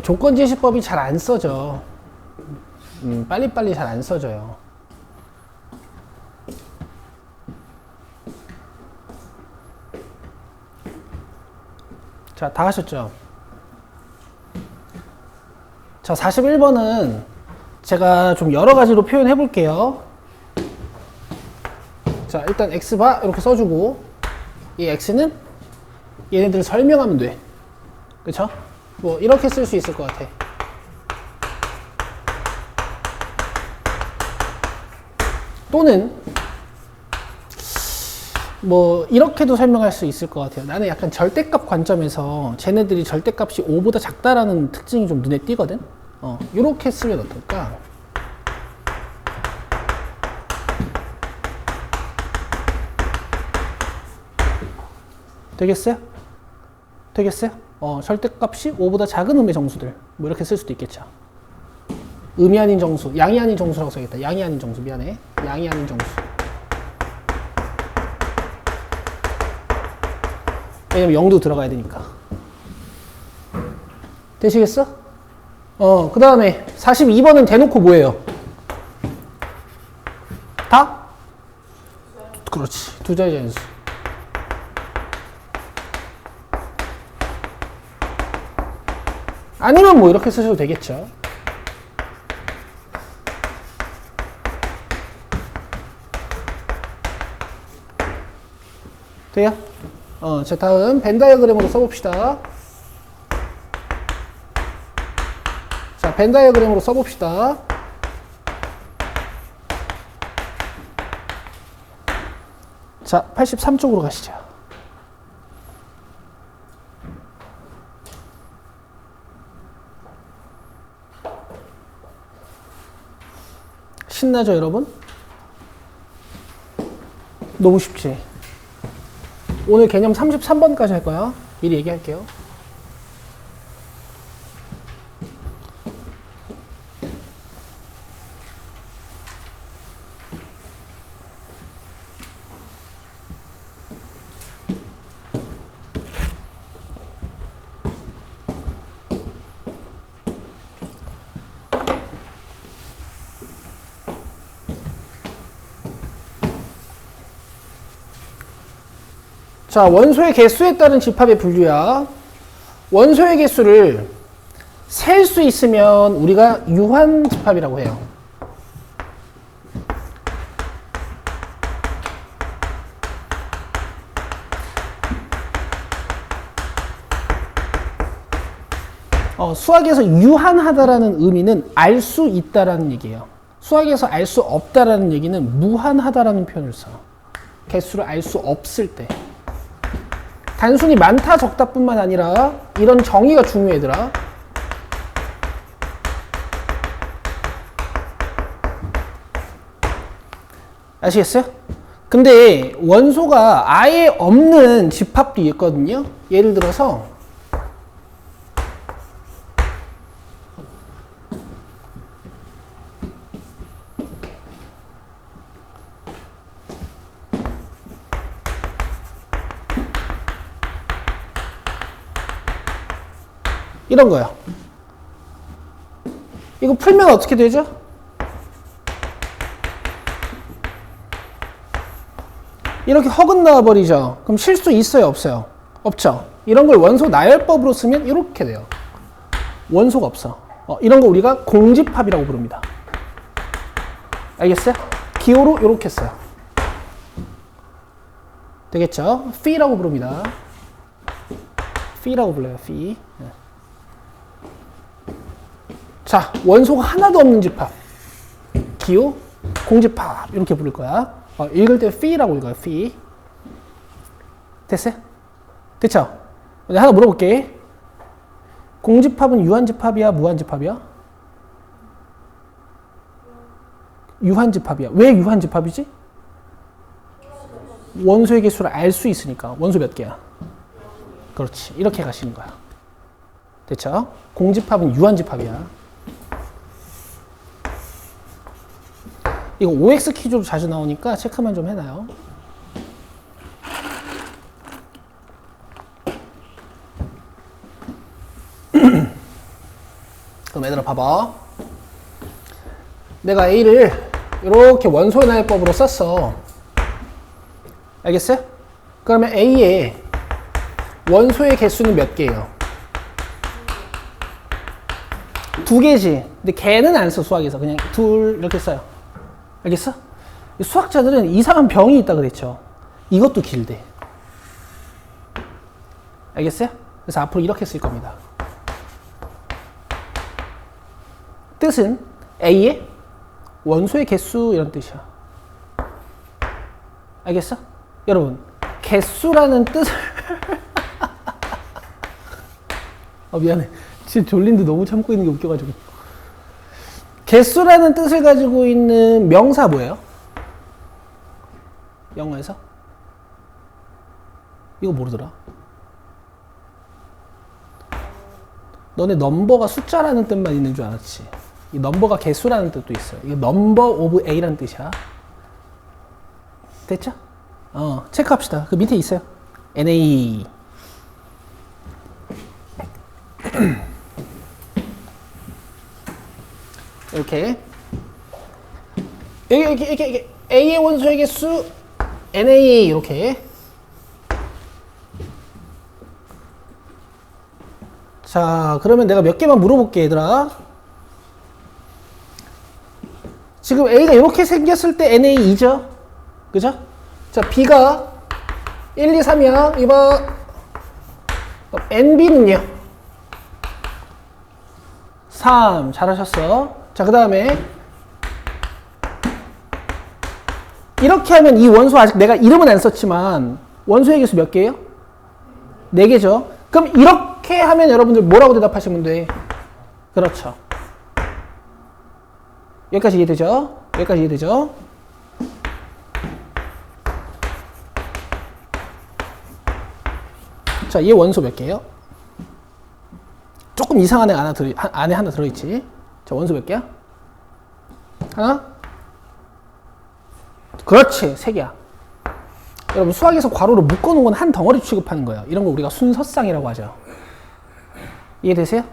조건제시법이 잘 안 써져. 빨리빨리 잘 안 써져요. 자, 다 하셨죠? 자, 41번은 제가 좀 여러 가지로 표현해 볼게요. 자, 일단 x바 이렇게 써주고, 이 x는 얘네들을 설명하면 돼. 그쵸? 뭐, 이렇게 쓸 수 있을 것 같아. 또는, 뭐, 이렇게도 설명할 수 있을 것 같아요. 나는 약간 절대값 관점에서 쟤네들이 절대값이 5보다 작다라는 특징이 좀 눈에 띄거든? 요렇게 쓰면 어떨까? 되겠어요? 되겠어요? 절대값이 5보다 작은 음의 정수들. 뭐 이렇게 쓸 수도 있겠죠. 음이 아닌 정수, 양이 아닌 정수라고 써야겠다. 양이 아닌 정수, 미안해. 양이 아닌 정수. 왜냐면 0도 들어가야 되니까. 되시겠어? 그 다음에 42번은 대놓고 뭐예요? 다? 그렇지. 두 자리 자연수. 아니면 뭐 이렇게 쓰셔도 되겠죠. 돼요? 자, 다음 벤 다이어그램으로 써봅시다. 자, 벤 다이어그램으로 써봅시다. 자, 83쪽으로 가시죠. 신나죠, 여러분? 너무 쉽지? 오늘 개념 33번까지 할 거야. 미리 얘기할게요. 자, 원소의 개수에 따른 집합의 분류야. 원소의 개수를 셀 수 있으면 우리가 유한 집합이라고 해요. 수학에서 유한하다라는 의미는 알 수 있다라는 얘기예요. 수학에서 알 수 없다라는 얘기는 무한하다라는 표현을 써. 개수를 알 수 없을 때. 단순히 많다 적다뿐만 아니라 이런 정의가 중요해 얘들아. 아시겠어요? 근데 원소가 아예 없는 집합도 있거든요. 예를 들어서 이런 거요. 이거 풀면 어떻게 되죠? 이렇게 허근 나와버리죠. 그럼 실수 있어요, 없어요? 없죠. 이런 걸 원소 나열법으로 쓰면 이렇게 돼요. 원소가 없어. 이런 거 우리가 공집합이라고 부릅니다. 알겠어요? 기호로 이렇게 써요. 되겠죠? 피라고 부릅니다. 피라고 불러요, 피. 자, 원소가 하나도 없는 집합. 기호, 공집합. 이렇게 부를 거야. 읽을 때 피라고 읽어요, 피. 됐어요? 됐죠? 하나 물어볼게. 공집합은 유한집합이야, 무한집합이야? 유한집합이야. 왜 유한집합이지? 원소의 개수를 알 수 있으니까. 원소 몇 개야? 그렇지. 이렇게 가시는 거야. 됐죠? 공집합은 유한집합이야. 이거 OX 퀴즈로 자주 나오니까 체크만 좀 해놔요. 그럼 얘들아 봐봐. 내가 A를 이렇게 원소의 나열법으로 썼어. 알겠어요? 그러면 A에 원소의 개수는 몇 개예요? 2개지. 근데 개는 안 써, 수학에서. 그냥 둘 이렇게 써요. 알겠어? 수학자들은 이상한 병이 있다 그랬죠. 이것도 길대. 알겠어요? 그래서 앞으로 이렇게 쓸 겁니다. 뜻은 A의 원소의 개수 이런 뜻이야. 알겠어? 여러분, 개수라는 뜻을 미안해. 진짜 졸린데 너무 참고 있는 게 웃겨가지고. 개수라는 뜻을 가지고 있는 명사 뭐예요? 영어에서? 이거 모르더라. 너네 넘버가 숫자라는 뜻만 있는 줄 알았지. 이 넘버가 개수라는 뜻도 있어요. 이게 넘버 오브 A라는 뜻이야. 됐죠? 체크합시다. 그 밑에 있어요. NA. 이렇게. 이렇게. A의 원소의 개수, NA. 이렇게. 자, 그러면 내가 몇 개만 물어볼게, 얘들아. 지금 A가 이렇게 생겼을 때 NA 2죠? 그죠? 자, B가 1, 2, 3이야. 이봐. NB는요? 3. 잘하셨어. 자, 그 다음에 이렇게 하면 이 원소 아직 내가 이름은 안 썼지만 원소의 개수 몇 개예요? 4개죠? 그럼 이렇게 하면 여러분들 뭐라고 대답하시면 돼? 그렇죠. 여기까지 이해되죠? 여기까지 이해되죠? 자, 얘 원소 몇 개예요? 조금 이상한 애 안에 하나 들어있지. 자, 원소 몇 개야? 하나? 그렇지, 3개야. 여러분, 수학에서 괄호로 묶어놓은 건 한 덩어리 취급하는 거예요. 이런 거 우리가 순서쌍이라고 하죠. 이해되세요?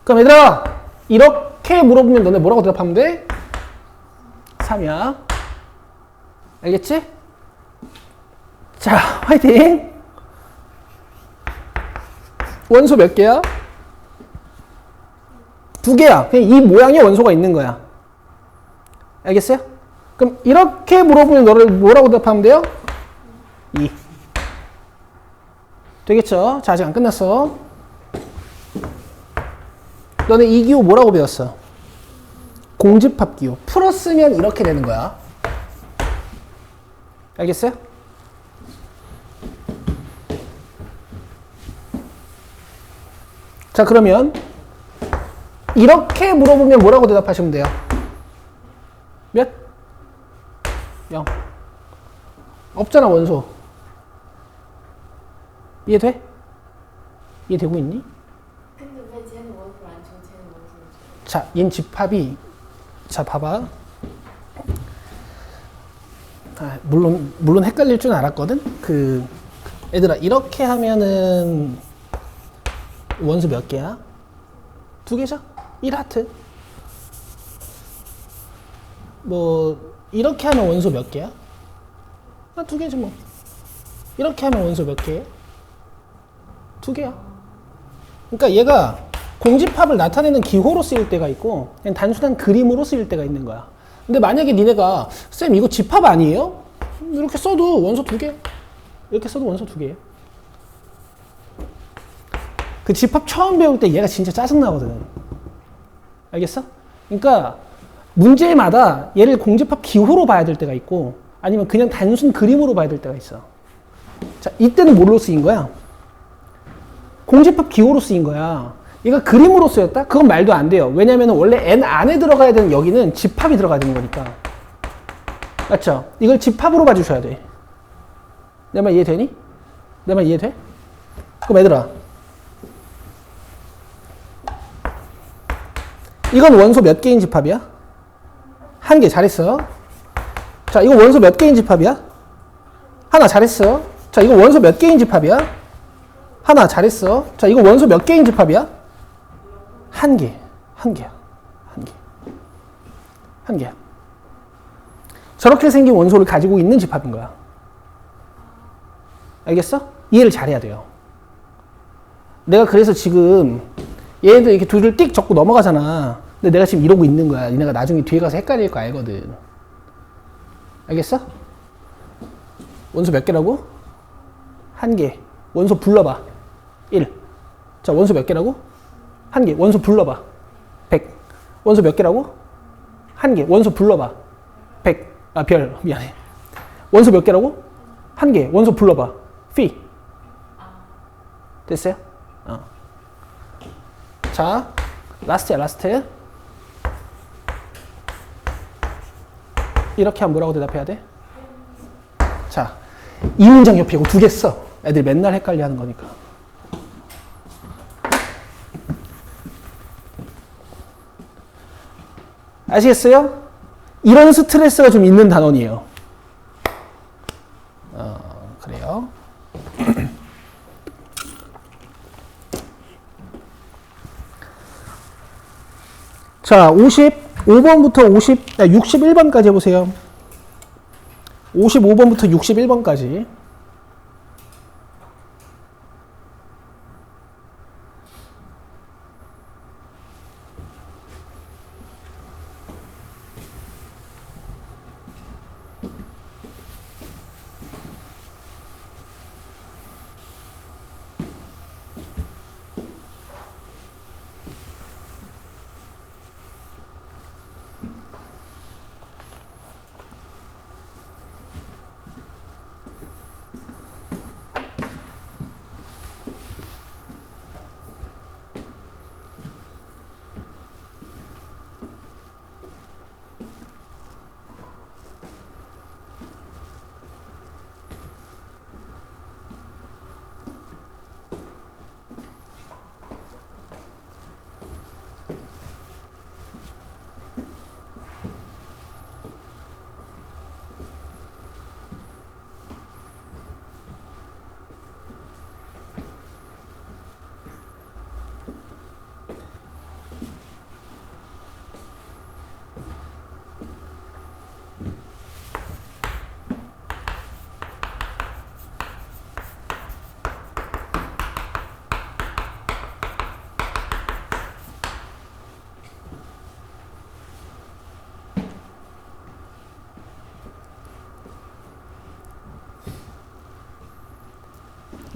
그럼 얘들아, 이렇게 물어보면 너네 뭐라고 대답하면 돼? 3이야. 알겠지? 자, 화이팅! 원소 몇 개야? 2개야. 그냥 이 모양의 원소가 있는 거야. 알겠어요? 그럼 이렇게 물어보면 너를 뭐라고 대답하면 돼요? 2. 되겠죠? 자, 아직 안 끝났어. 너네 이 기호 뭐라고 배웠어? 공집합 기호. 풀었으면 이렇게 되는 거야. 알겠어요? 자, 그러면 이렇게 물어보면 뭐라고 대답하시면 돼요? 몇? 0. 없잖아, 원소. 이해돼? 이해되고 있니? 근데 왜 쟤는 원소를 안 치고 쟤는 원소를 치고? 자, 얜 집합이, 자, 봐봐. 물론 헷갈릴 줄 알았거든? 얘들아, 이렇게 하면은 원소 몇 개야? 2개죠? 1하트. 이렇게 하면 원소 몇 개야? 2개지 뭐. 이렇게 하면 원소 몇 개예요? 2개야. 그러니까 얘가 공집합을 나타내는 기호로 쓰일 때가 있고 그냥 단순한 그림으로 쓰일 때가 있는 거야. 근데 만약에 니네가 쌤 이거 집합 아니에요? 이렇게 써도 원소 2개. 이렇게 써도 원소 2개예요. 그 집합 처음 배울 때 얘가 진짜 짜증나거든. 알겠어? 그러니까 문제마다 얘를 공집합 기호로 봐야 될 때가 있고 아니면 그냥 단순 그림으로 봐야 될 때가 있어. 자, 이때는 뭘로 쓰인 거야? 공집합 기호로 쓰인 거야. 얘가 그림으로 쓰였다? 그건 말도 안 돼요. 왜냐면 원래 n 안에 들어가야 되는 여기는 집합이 들어가야 되는 거니까. 맞죠? 이걸 집합으로 봐주셔야 돼. 내 말 이해되니? 내 말 이해돼? 그럼 얘들아, 이건 원소 몇 개인 집합이야? 1개. 잘했어. 자, 이거 원소 몇 개인 집합이야? 하나. 잘했어. 자, 이거 원소 몇 개인 집합이야? 하나. 잘했어. 자, 이거 원소 몇 개인 집합이야? 1개. 1개야. 1개. 1개야. 저렇게 생긴 원소를 가지고 있는 집합인 거야. 알겠어? 이해를 잘해야 돼요. 내가 그래서 지금 얘네들 이렇게 둘을 띡 적고 넘어가잖아. 근데 내가 지금 이러고 있는 거야. 니네가 나중에 뒤에 가서 헷갈릴 거 알거든. 알겠어? 원소 몇 개라고? 1개. 원소 불러봐. 1. 자, 원소 몇 개라고? 1개. 원소 불러봐. 100. 원소 몇 개라고? 1개. 원소 불러봐. 100. 아, 별. 미안해. 원소 몇 개라고? 1개. 원소 불러봐. phi. 됐어요? 자, 라스트야, 라스트. 이렇게 하면 뭐라고 대답해야 돼? 자, 이 문장 옆에 이거 2개 써. 애들 맨날 헷갈려 하는 거니까. 아시겠어요? 이런 스트레스가 좀 있는 단원이에요. 그래요. 자, 55번부터 61번까지 해보세요. 55번부터 61번까지.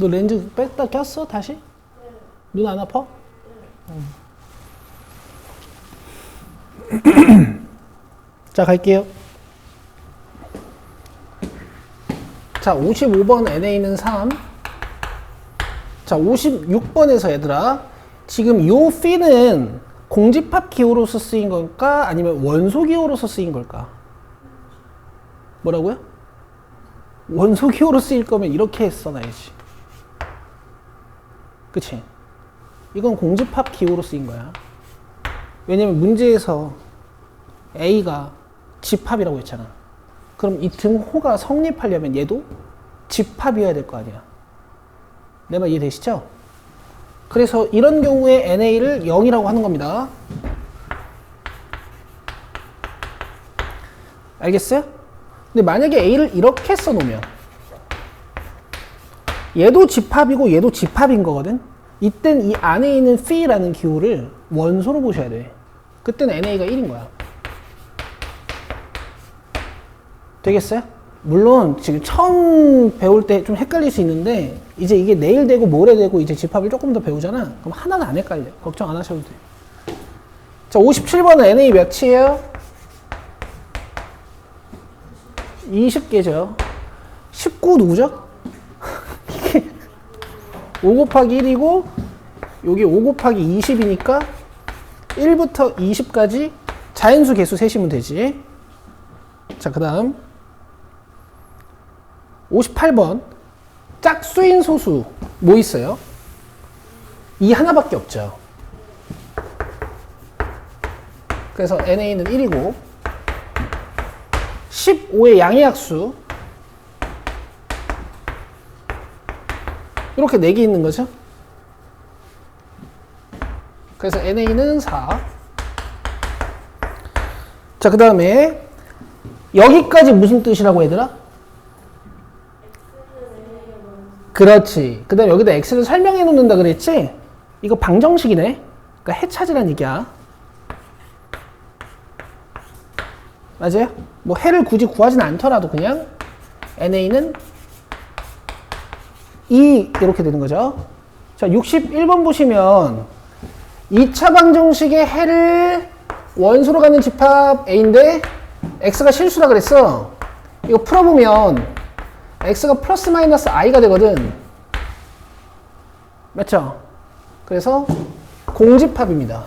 너 렌즈 뺐다 꼈어? 다시? 눈 안 아파? 자, 갈게요. 자, 55번 NA는 3. 자, 56번에서 얘들아, 지금 요 phi는 공집합 기호로서 쓰인 걸까? 아니면 원소 기호로서 쓰인 걸까? 뭐라고요? 원소 기호로 쓰일 거면 이렇게 써놔야지. 그치? 이건 공집합 기호로 쓰인 거야. 왜냐면 문제에서 A가 집합이라고 했잖아. 그럼 이 등호가 성립하려면 얘도 집합이어야 될 거 아니야. 내 말 이해되시죠? 그래서 이런 경우에 NA를 0이라고 하는 겁니다. 알겠어요? 근데 만약에 A를 이렇게 써놓으면 얘도 집합이고 얘도 집합인 거거든. 이땐 이 안에 있는 phi라는 기호를 원소로 보셔야 돼. 그때는 NA가 1인 거야. 되겠어요? 물론 지금 처음 배울 때 좀 헷갈릴 수 있는데 이제 이게 내일 되고 모레 되고 이제 집합을 조금 더 배우잖아. 그럼 하나는 안 헷갈려. 걱정 안 하셔도 돼. 자, 57번은 NA 몇이에요? 20개죠. 19 누구죠? 5 곱하기 1이고 여기 5 곱하기 20이니까 1부터 20까지 자연수 개수 세시면 되지. 자, 그 다음 58번 짝수인 소수 뭐 있어요? 이 하나밖에 없죠. 그래서 NA는 1이고 15의 양의학수 이렇게 4개 있는 거죠. 그래서 NA는 4. 자, 그 다음에 여기까지 무슨 뜻이라고 얘들아? 그렇지. 그 다음에 여기다 X를 설명해 놓는다 그랬지? 이거 방정식이네. 그러니까 해 찾으란 얘기야. 맞아요? 뭐 해를 굳이 구하진 않더라도 그냥 NA는 2 이렇게 되는 거죠. 자, 61번 보시면 2차 방정식의 해를 원소로 가는 집합 A인데 X가 실수라 그랬어. 이거 풀어보면 X가 플러스 마이너스 I가 되거든. 맞죠? 그래서 공집합입니다.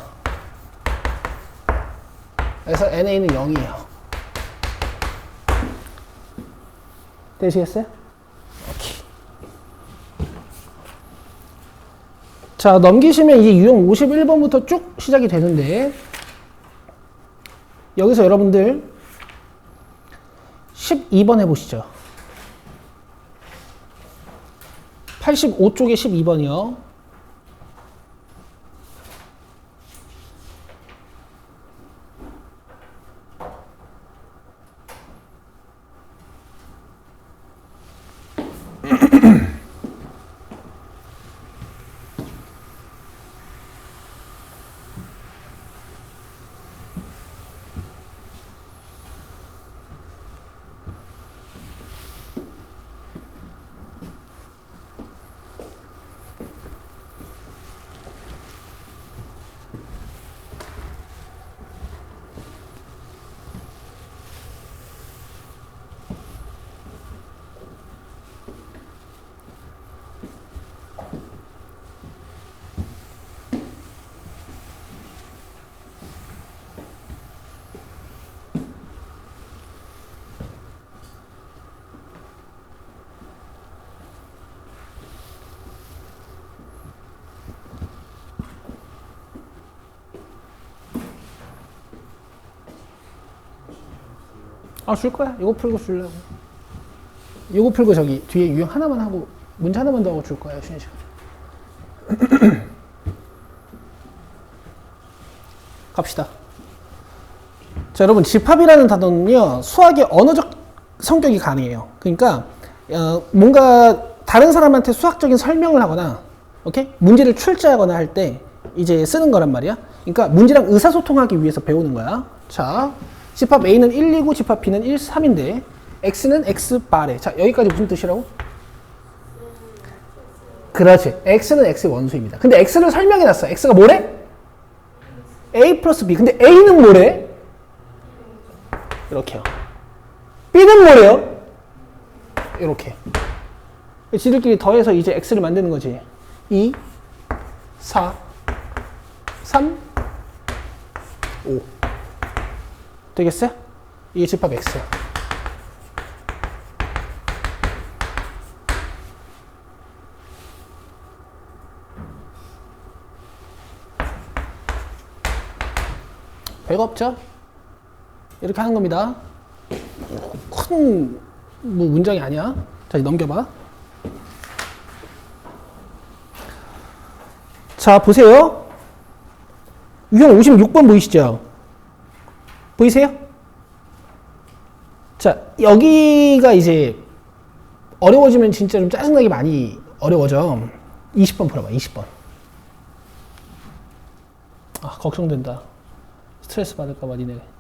그래서 NA는 0이에요. 되시겠어요? 오케이. 자, 넘기시면 이제 유형 51번부터 쭉 시작이 되는데 여기서 여러분들 12번 해보시죠. 85쪽에 12번이요. 아, 줄 거야. 이거 풀고 주려고. 이거 풀고 저기 뒤에 유형 하나만 하고 문제 하나만 더 하고 줄 거야. 쉬는 시간. 갑시다. 자, 여러분 집합이라는 단어는요 수학의 언어적 성격이 가능해요. 그러니까 뭔가 다른 사람한테 수학적인 설명을 하거나, 오케이? 문제를 출제하거나 할 때 이제 쓰는 거란 말이야. 그러니까 문제랑 의사소통하기 위해서 배우는 거야. 자, 집합 A는 1, 2고 집합 B는 1, 3인데 X는 X바래. 자, 여기까지 무슨 뜻이라고? 그렇지. X는 X의 원소입니다. 근데 X를 설명해놨어. X가 뭐래? A 플러스 B. 근데 A는 뭐래? 이렇게요. B는 뭐래요? 이렇게. 지들끼리 더해서 이제 X를 만드는 거지. 2, 4, 3, 5. 되겠어요? 이게 집합 X야. 별거 없죠? 이렇게 하는 겁니다. 큰 뭐 문장이 아니야. 자, 넘겨봐. 자, 보세요. 유형 56번 보이시죠? 보이세요? 자, 여기가 이제 어려워지면 진짜 좀 짜증나게 많이 어려워져. 20번 풀어봐. 20번. 아, 걱정된다. 스트레스 받을까봐 니네.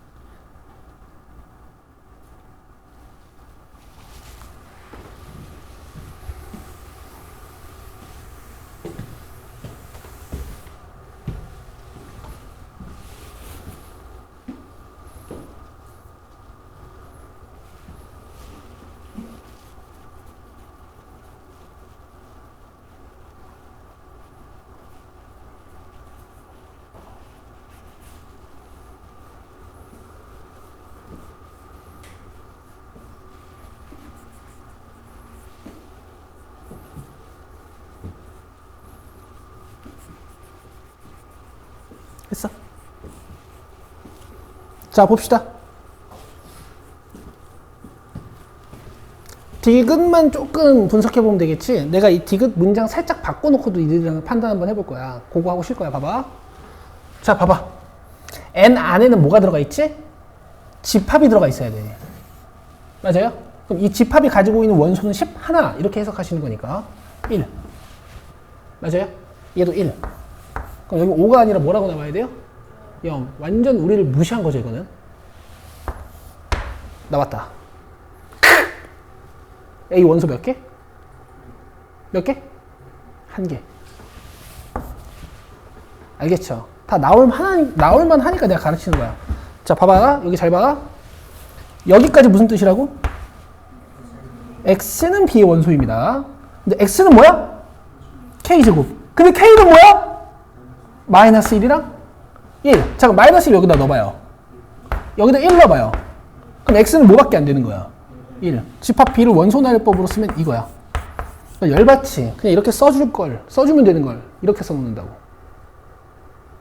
했어? 자, 봅시다. 디귿만 조금 분석해보면 되겠지? 내가 이 디귿 문장 살짝 바꿔놓고도 이들이랑 판단 한번 해볼 거야. 그거 하고 쉴 거야. 봐봐. 자, 봐봐. N 안에는 뭐가 들어가 있지? 집합이 들어가 있어야 돼. 맞아요? 그럼 이 집합이 가지고 있는 원소는 11 이렇게 해석하시는 거니까 1. 맞아요? 얘도 1. 그럼 여기 5가 아니라 뭐라고 나와야 돼요? 0. 완전 우리를 무시한 거죠, 이거는. 나왔다. A 원소 몇 개? 몇 개? 한 개. 알겠죠? 다 나올만 하니까 내가 가르치는 거야. 자, 봐봐. 여기 잘 봐. 여기까지 무슨 뜻이라고? X는 B의 원소입니다. 근데 X는 뭐야? K제곱. 근데 K는 뭐야? 마이너스 1이랑 1. 잠깐, 마이너스 1 여기다 넣어봐요. 여기다 1 넣어봐요. 그럼 X는 뭐밖에 안 되는 거야? 1. 집합 B를 원소나열법으로 쓰면 이거야. 그러니까 열받지. 그냥 이렇게 써주면 되는 걸 이렇게 써놓는다고.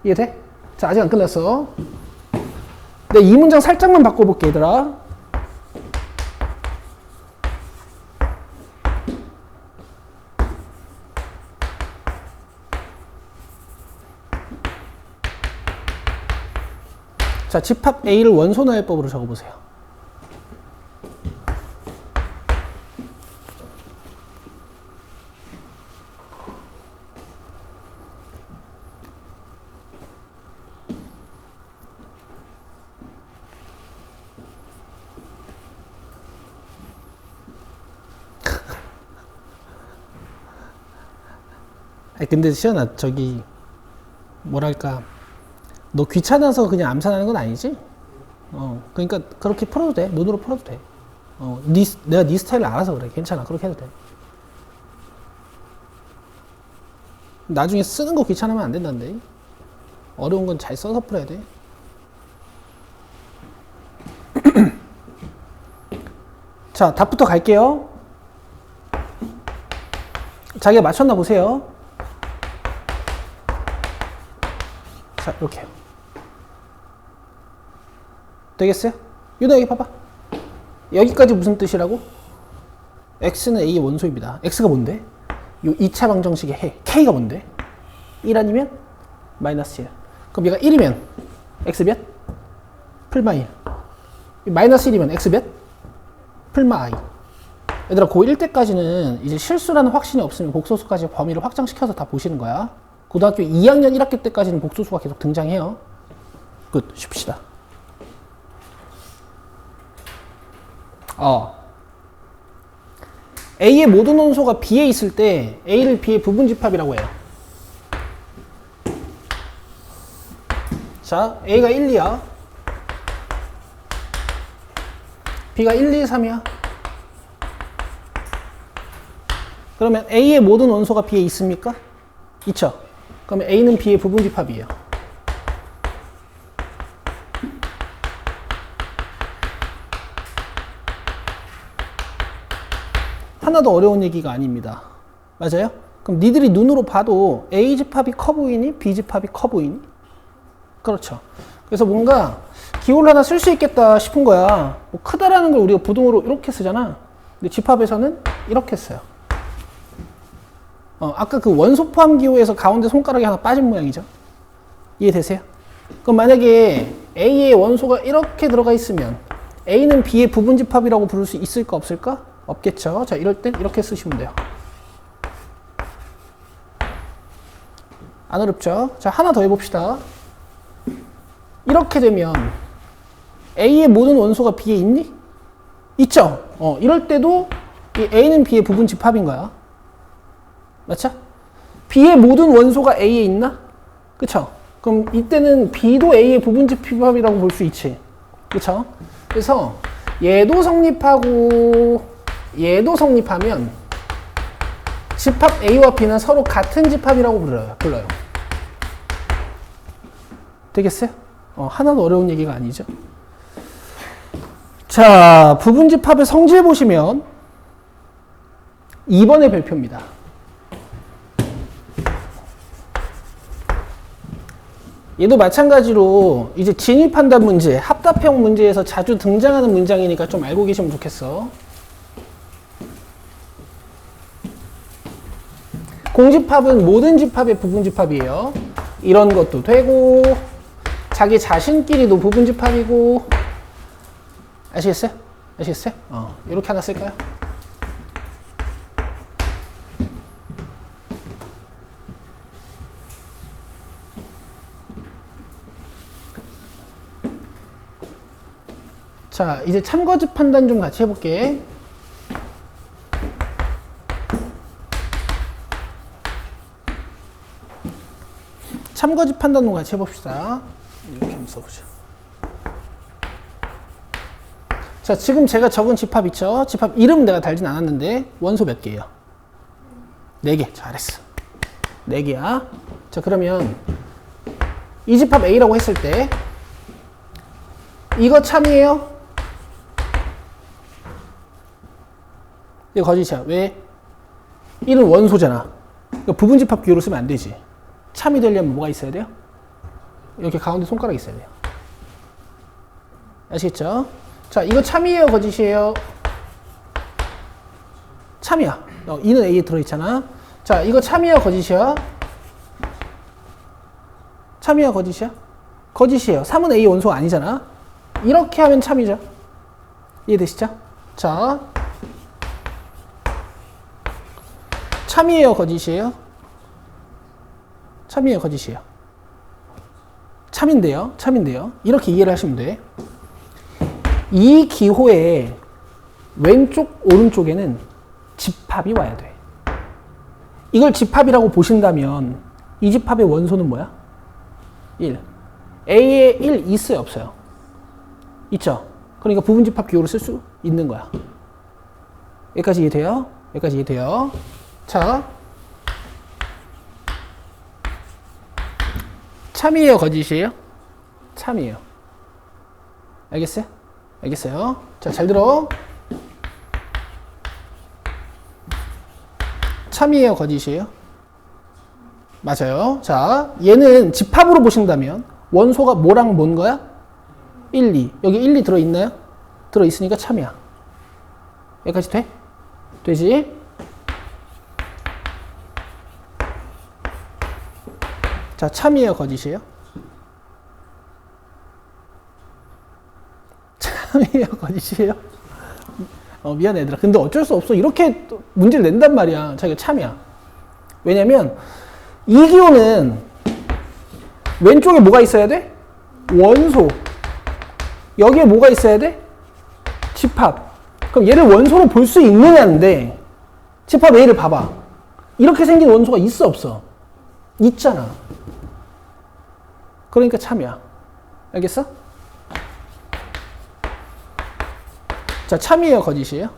이해돼? 자, 아직 안 끝났어. 네, 이 문장 살짝만 바꿔볼게, 얘들아. 자, 집합 A를 원소나열법으로 적어보세요. 아니, 근데 시연아, 저기 뭐랄까, 너 귀찮아서 그냥 암산하는 건 아니지? 그러니까 그렇게 풀어도 돼. 눈으로 풀어도 돼. 내가 네 스타일을 알아서 그래. 괜찮아. 그렇게 해도 돼. 나중에 쓰는 거 귀찮으면 안 된다는데. 어려운 건 잘 써서 풀어야 돼. 자, 답부터 갈게요. 자기가 맞췄나 보세요. 자, 이렇게요. 되겠어요? 유나 여기 봐봐. 여기까지 무슨 뜻이라고? X는 A의 원소입니다. X가 뭔데? 요 2차 방정식의 해. K가 뭔데? 1 아니면? 마이너스 1. 그럼 얘가 1이면 X 몇? 풀마 1. 마이너스 1이면 X 몇? 풀마 I. 얘들아, 고1 때까지는 이제 실수라는 확신이 없으면 복소수까지 범위를 확장시켜서 다 보시는 거야. 고등학교 2학년 1학기 때까지는 복소수가 계속 등장해요. 끝. 쉽시다. A의 모든 원소가 B에 있을 때 A를 B의 부분집합이라고 해요. 자, A가 1, 2야. B가 1, 2, 3이야. 그러면 A의 모든 원소가 B에 있습니까? 있죠. 그러면 A는 B의 부분집합이에요. 하나도 어려운 얘기가 아닙니다. 맞아요? 그럼 니들이 눈으로 봐도 A 집합이 커 보이니? B 집합이 커 보이니? 그렇죠. 그래서 뭔가 기호를 하나 쓸 수 있겠다 싶은 거야. 뭐 크다라는 걸 우리가 부등호로 이렇게 쓰잖아. 근데 집합에서는 이렇게 써요. 아까 그 원소 포함 기호에서 가운데 손가락이 하나 빠진 모양이죠. 이해되세요? 그럼 만약에 A의 원소가 이렇게 들어가 있으면 A는 B의 부분집합이라고 부를 수 있을까 없을까? 없겠죠. 자, 이럴 땐 이렇게 쓰시면 돼요. 안 어렵죠? 자, 하나 더 해봅시다. 이렇게 되면 A의 모든 원소가 B에 있니? 있죠? 이럴 때도 이 A는 B의 부분집합인 거야. 맞죠? B의 모든 원소가 A에 있나? 그쵸? 그럼 이때는 B도 A의 부분집합이라고 볼 수 있지. 그쵸? 그래서 얘도 성립하고 얘도 성립하면 집합 A와 B는 서로 같은 집합이라고 불러요. 되겠어요? 하나도 어려운 얘기가 아니죠. 자, 부분집합의 성질 보시면 2번의 별표입니다. 얘도 마찬가지로 이제 진입한단 문제, 합답형 문제에서 자주 등장하는 문장이니까 좀 알고 계시면 좋겠어. 공집합은 모든 집합의 부분집합이에요. 이런 것도 되고 자기 자신끼리도 부분집합이고. 아시겠어요? 아시겠어요? 이렇게 하나 쓸까요? 자, 이제 참거짓 판단 좀 같이 해볼게. 참거짓 판단 좀 같이 해봅시다. 이렇게 한번 써보죠. 자, 지금 제가 적은 집합 있죠? 집합 이름 내가 달진 않았는데 원소 몇 개예요? 4개. 잘했어. 4개야. 자, 그러면 이 집합 A라고 했을 때 이거 참이에요? 이거 거짓이야. 왜? 1은 원소잖아. 그러니까 부분 집합 기호로 쓰면 안 되지. 참이 되려면 뭐가 있어야 돼요? 이렇게 가운데 손가락이 있어야 돼요. 아시겠죠? 자, 이거 참이에요? 거짓이에요? 참이야. 2는 A에 들어있잖아. 자, 이거 참이야? 거짓이야? 참이야? 거짓이야? 거짓이에요. 3은 A 원소가 아니잖아. 이렇게 하면 참이죠. 이해되시죠? 자, 참이에요? 거짓이에요? 참이에요? 거짓이에요? 참인데요. 참인데요. 이렇게 이해를 하시면 돼. 이 기호의 왼쪽, 오른쪽에는 집합이 와야 돼. 이걸 집합이라고 보신다면 이 집합의 원소는 뭐야? 1. A에 1 있어요? 없어요? 있죠? 그러니까 부분 집합 기호를 쓸 수 있는 거야. 여기까지 이해돼요? 여기까지 이해돼요? 자, 참이에요? 거짓이에요? 참이에요. 알겠어요? 알겠어요? 자, 잘 들어. 참이에요? 거짓이에요? 맞아요. 자, 얘는 집합으로 보신다면 원소가 뭐랑 뭔 거야? 1, 2. 여기 1, 2 들어있나요? 들어있으니까 참이야. 여기까지 돼? 되지? 자, 참이에요? 거짓이에요? 참이에요? 거짓이에요? 미안해 얘들아. 근데 어쩔 수 없어. 이렇게 문제를 낸단 말이야. 자기가 참이야. 왜냐면 이 기호는 왼쪽에 뭐가 있어야 돼? 원소. 여기에 뭐가 있어야 돼? 집합. 그럼 얘를 원소로 볼 수 있느냐인데 집합 A를 봐봐. 이렇게 생긴 원소가 있어 없어? 있잖아. 그러니까 참이야. 알겠어? 자, 참이에요? 거짓이에요?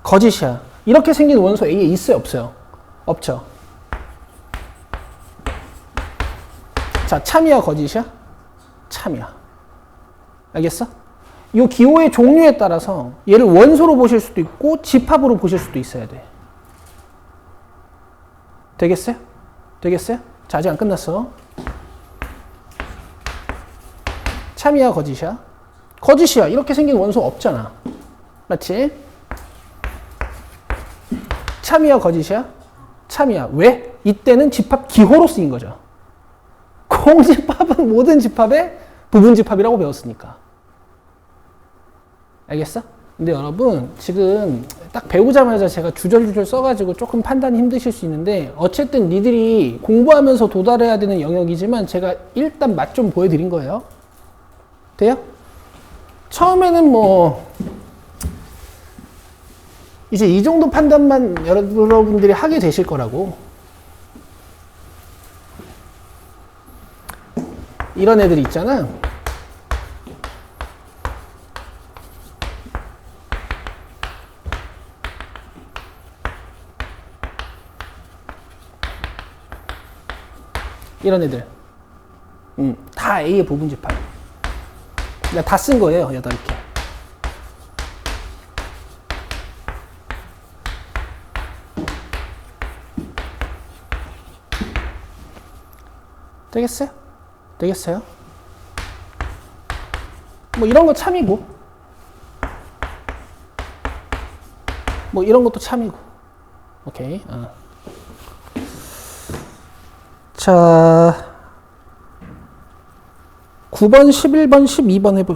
거짓이야. 이렇게 생긴 원소 A에 있어요? 없어요? 없죠. 자, 참이야? 거짓이야? 참이야. 알겠어? 이 기호의 종류에 따라서 얘를 원소로 보실 수도 있고 집합으로 보실 수도 있어야 돼. 되겠어요? 되겠어요? 자, 아직 안 끝났어. 참이야? 거짓이야? 거짓이야. 이렇게 생긴 원소 없잖아. 맞지? 참이야? 거짓이야? 참이야. 왜? 이때는 집합 기호로 쓰인 거죠. 공집합은 모든 집합의 부분 집합이라고 배웠으니까. 알겠어? 근데 여러분 지금 딱 배우자마자 제가 주절주절 써가지고 조금 판단이 힘드실 수 있는데 어쨌든 니들이 공부하면서 도달해야 되는 영역이지만 제가 일단 맛 좀 보여드린 거예요. 돼요? 처음에는 뭐 이제 이 정도 판단만 여러분들이 하게 되실 거라고. 이런 애들이 있잖아. 이런 애들. 다 A의 부분 집합. 내가 다 쓴 거예요. 8개. 되겠어요? 되겠어요? 뭐 이런 거 참이고 뭐 이런 것도 참이고. 오케이. 자 9번, 11번, 12번 해볼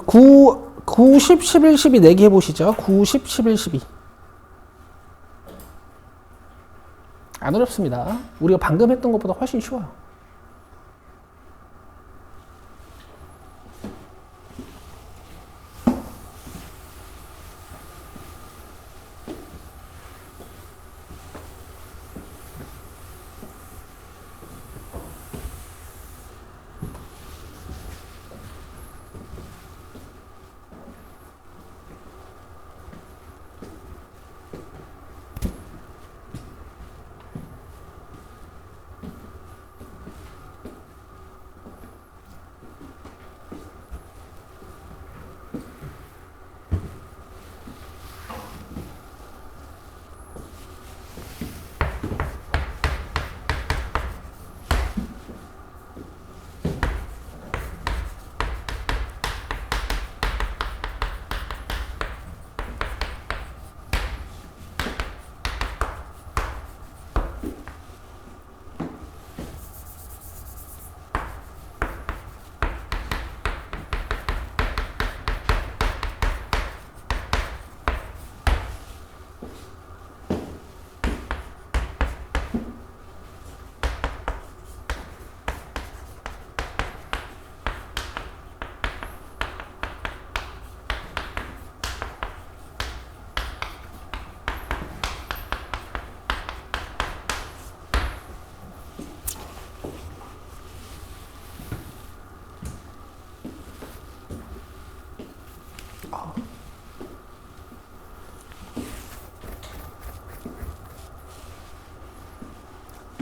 9, 10, 11, 12 4개 해보시죠. 9, 10, 11, 12 안 어렵습니다. 우리가 방금 했던 것보다 훨씬 쉬워요.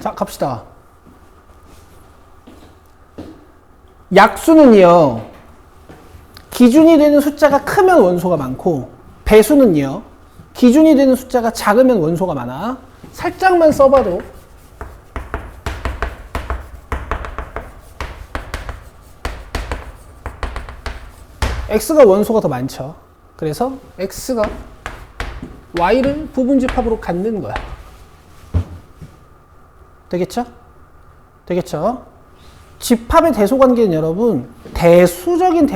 자, 갑시다. 약수는요, 기준이 되는 숫자가 크면 원소가 많고, 배수는요, 기준이 되는 숫자가 작으면 원소가 많아. 살짝만 써봐도 X가 원소가 더 많죠. 그래서 X가 Y를 부분집합으로 갖는 거야. 되겠죠? 되겠죠? 집합의 대소관계는 여러분 대수적인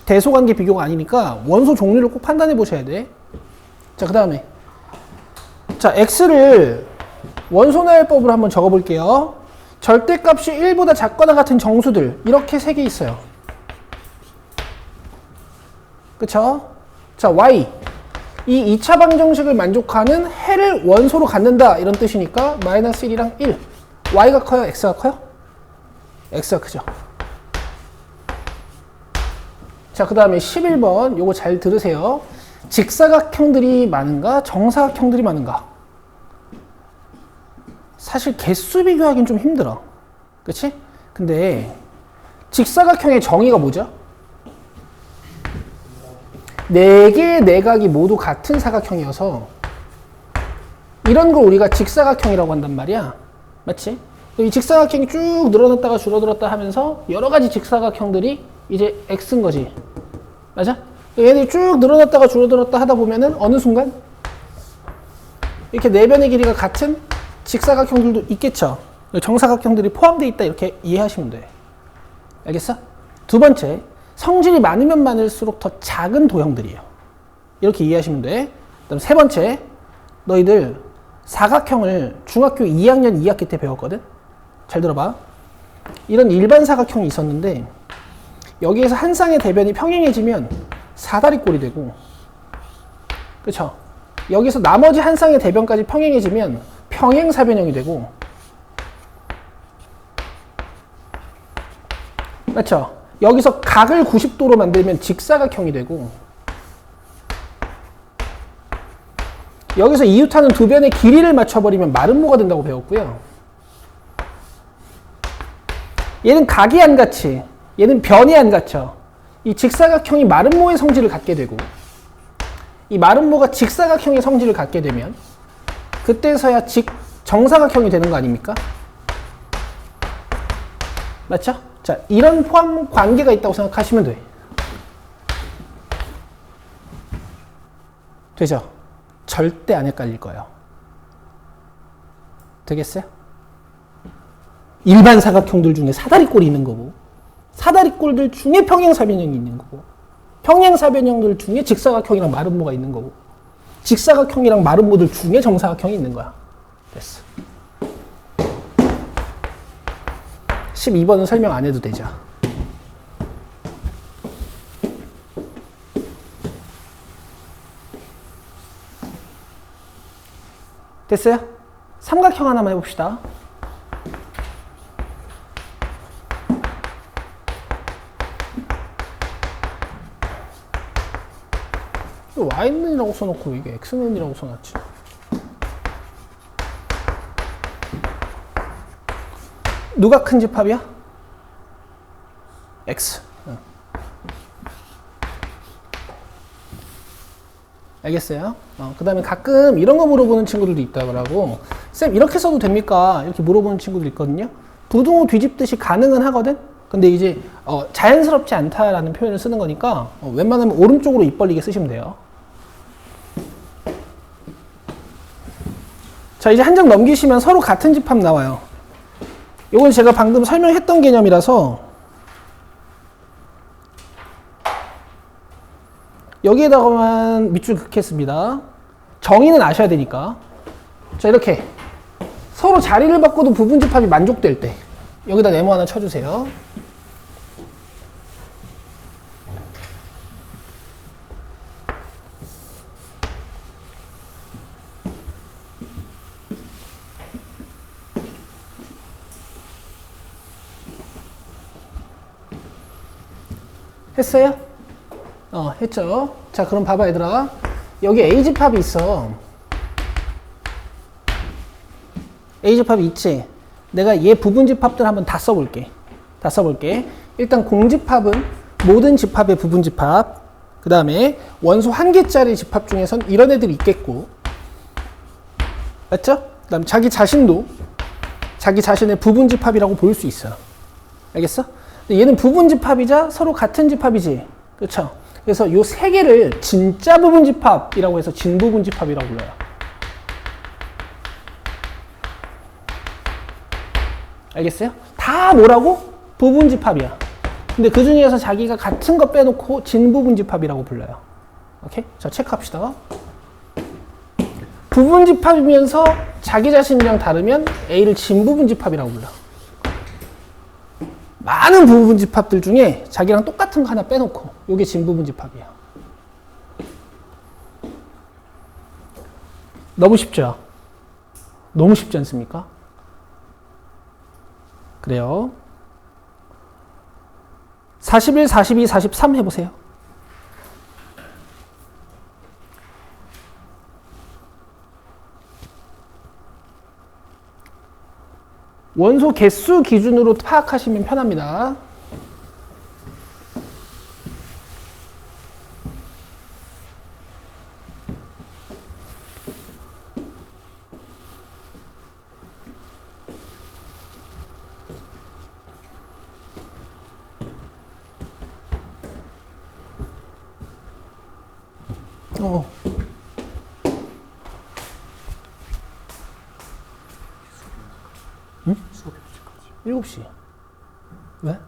대소관계 비교가 아니니까 원소 종류를 꼭 판단해 보셔야 돼. 자, 그 다음에 자, X를 원소나열법으로 한번 적어 볼게요. 절대값이 1보다 작거나 같은 정수들 이렇게 3개 있어요. 그쵸? 자, Y 이 2차 방정식을 만족하는 해를 원소로 갖는다 이런 뜻이니까 마이너스 1이랑 1 Y가 커요? X가 커요? X가 크죠. 자, 그 다음에 11번 요거 잘 들으세요. 직사각형들이 많은가 정사각형들이 많은가? 사실 개수 비교하기는 좀 힘들어. 그치? 근데 직사각형의 정의가 뭐죠? 4개의 내각이 모두 같은 사각형이어서 이런 걸 우리가 직사각형이라고 한단 말이야. 맞지? 이 직사각형이 쭉 늘어났다가 줄어들었다 하면서 여러 가지 직사각형들이 이제 X인 거지. 맞아? 얘네들이 쭉 늘어났다가 줄어들었다 하다 보면은 어느 순간 이렇게 내변의 길이가 같은 직사각형들도 있겠죠. 정사각형들이 포함되어 있다 이렇게 이해하시면 돼. 알겠어? 두 번째, 성질이 많으면 많을수록 더 작은 도형들이에요. 이렇게 이해하시면 돼. 그다음 세 번째, 너희들 사각형을 중학교 2학년 2학기 때 배웠거든? 잘 들어봐. 이런 일반 사각형이 있었는데 여기에서 한 쌍의 대변이 평행해지면 사다리꼴이 되고, 그쵸? 여기서 나머지 한 쌍의 대변까지 평행해지면 평행사변형이 되고, 맞죠? 여기서 각을 90도로 만들면 직사각형이 되고, 여기서 이웃하는 두 변의 길이를 맞춰버리면 마름모가 된다고 배웠고요. 얘는 각이 안 같이, 얘는 변이 안 같죠. 이 직사각형이 마름모의 성질을 갖게 되고, 이 마름모가 직사각형의 성질을 갖게 되면 그때서야 정사각형이 되는 거 아닙니까? 맞죠? 자, 이런 포함 관계가 있다고 생각하시면 돼. 되죠? 절대 안 헷갈릴 거예요. 되겠어요? 일반 사각형들 중에 사다리꼴이 있는 거고, 사다리꼴들 중에 평행사변형이 있는 거고, 평행사변형들 중에 직사각형이랑 마름모가 있는 거고, 직사각형이랑 마름모들 중에 정사각형이 있는 거야. 됐어. 12번은 설명 안 해도 되죠. 됐어요? 삼각형 하나만 해봅시다. Y는이라고 써놓고 이게 X는이라고 써놨지. 누가 큰 집합이야? X. 알겠어요? 그 다음에 가끔 이런 거 물어보는 친구들도 있다고. 쌤, 이렇게 써도 됩니까? 이렇게 물어보는 친구들 있거든요. 부등호 뒤집듯이 가능은 하거든? 근데 이제 자연스럽지 않다라는 표현을 쓰는 거니까 웬만하면 오른쪽으로 입 벌리게 쓰시면 돼요. 자, 이제 한 장 넘기시면 서로 같은 집합 나와요. 이건 제가 방금 설명했던 개념이라서 여기에다가만 밑줄 긋겠습니다. 정의는 아셔야 되니까. 자, 이렇게 서로 자리를 바꿔도 부분집합이 만족될 때 여기다 네모 하나 쳐주세요. 했어요? 했죠. 자, 그럼 봐봐 얘들아. 여기 A집합이 있어. A 집합이 있지. 내가 얘 부분 집합들 한번 다 써볼게. 일단 공집합은 모든 집합의 부분 집합. 그 다음에 원소 한 개짜리 집합 중에선 이런 애들이 있겠고. 맞죠? 그 다음 자기 자신도 자기 자신의 부분 집합이라고 볼 수 있어. 알겠어? 근데 얘는 부분 집합이자 서로 같은 집합이지. 그렇죠? 그래서 요 세 개를 진짜 부분 집합이라고 해서 진부분 집합이라고 불러요. 알겠어요? 다 뭐라고? 부분 집합이야. 근데 그 중에서 자기가 같은 거 빼놓고 진부분 집합이라고 불러요. 오케이? 자, 체크합시다. 부분 집합이면서 자기 자신이랑 다르면 A를 진부분 집합이라고 불러. 많은 부분 집합들 중에 자기랑 똑같은 거 하나 빼놓고 이게 진부분 집합이야. 너무 쉽죠? 너무 쉽지 않습니까? 그래요. 41, 42, 43 해보세요. 원소 개수 기준으로 파악하시면 편합니다. 응? 7시. 왜?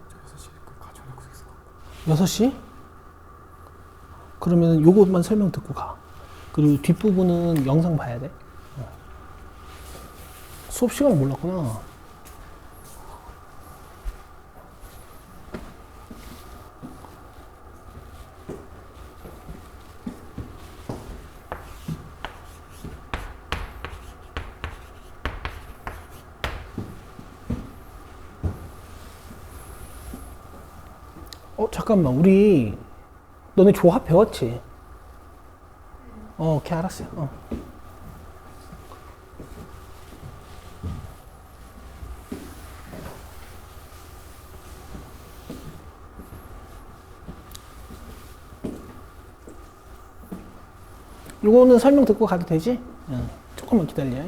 6시? 그러면 요것만 설명 듣고 가. 그리고 뒷부분은 영상 봐야 돼. 수업 시간을 몰랐구나. 잠깐만, 우리 너네 조합 배웠지? 오케이, 알았어요. 이거는 설명 듣고 가도 되지? 조금만 기다려.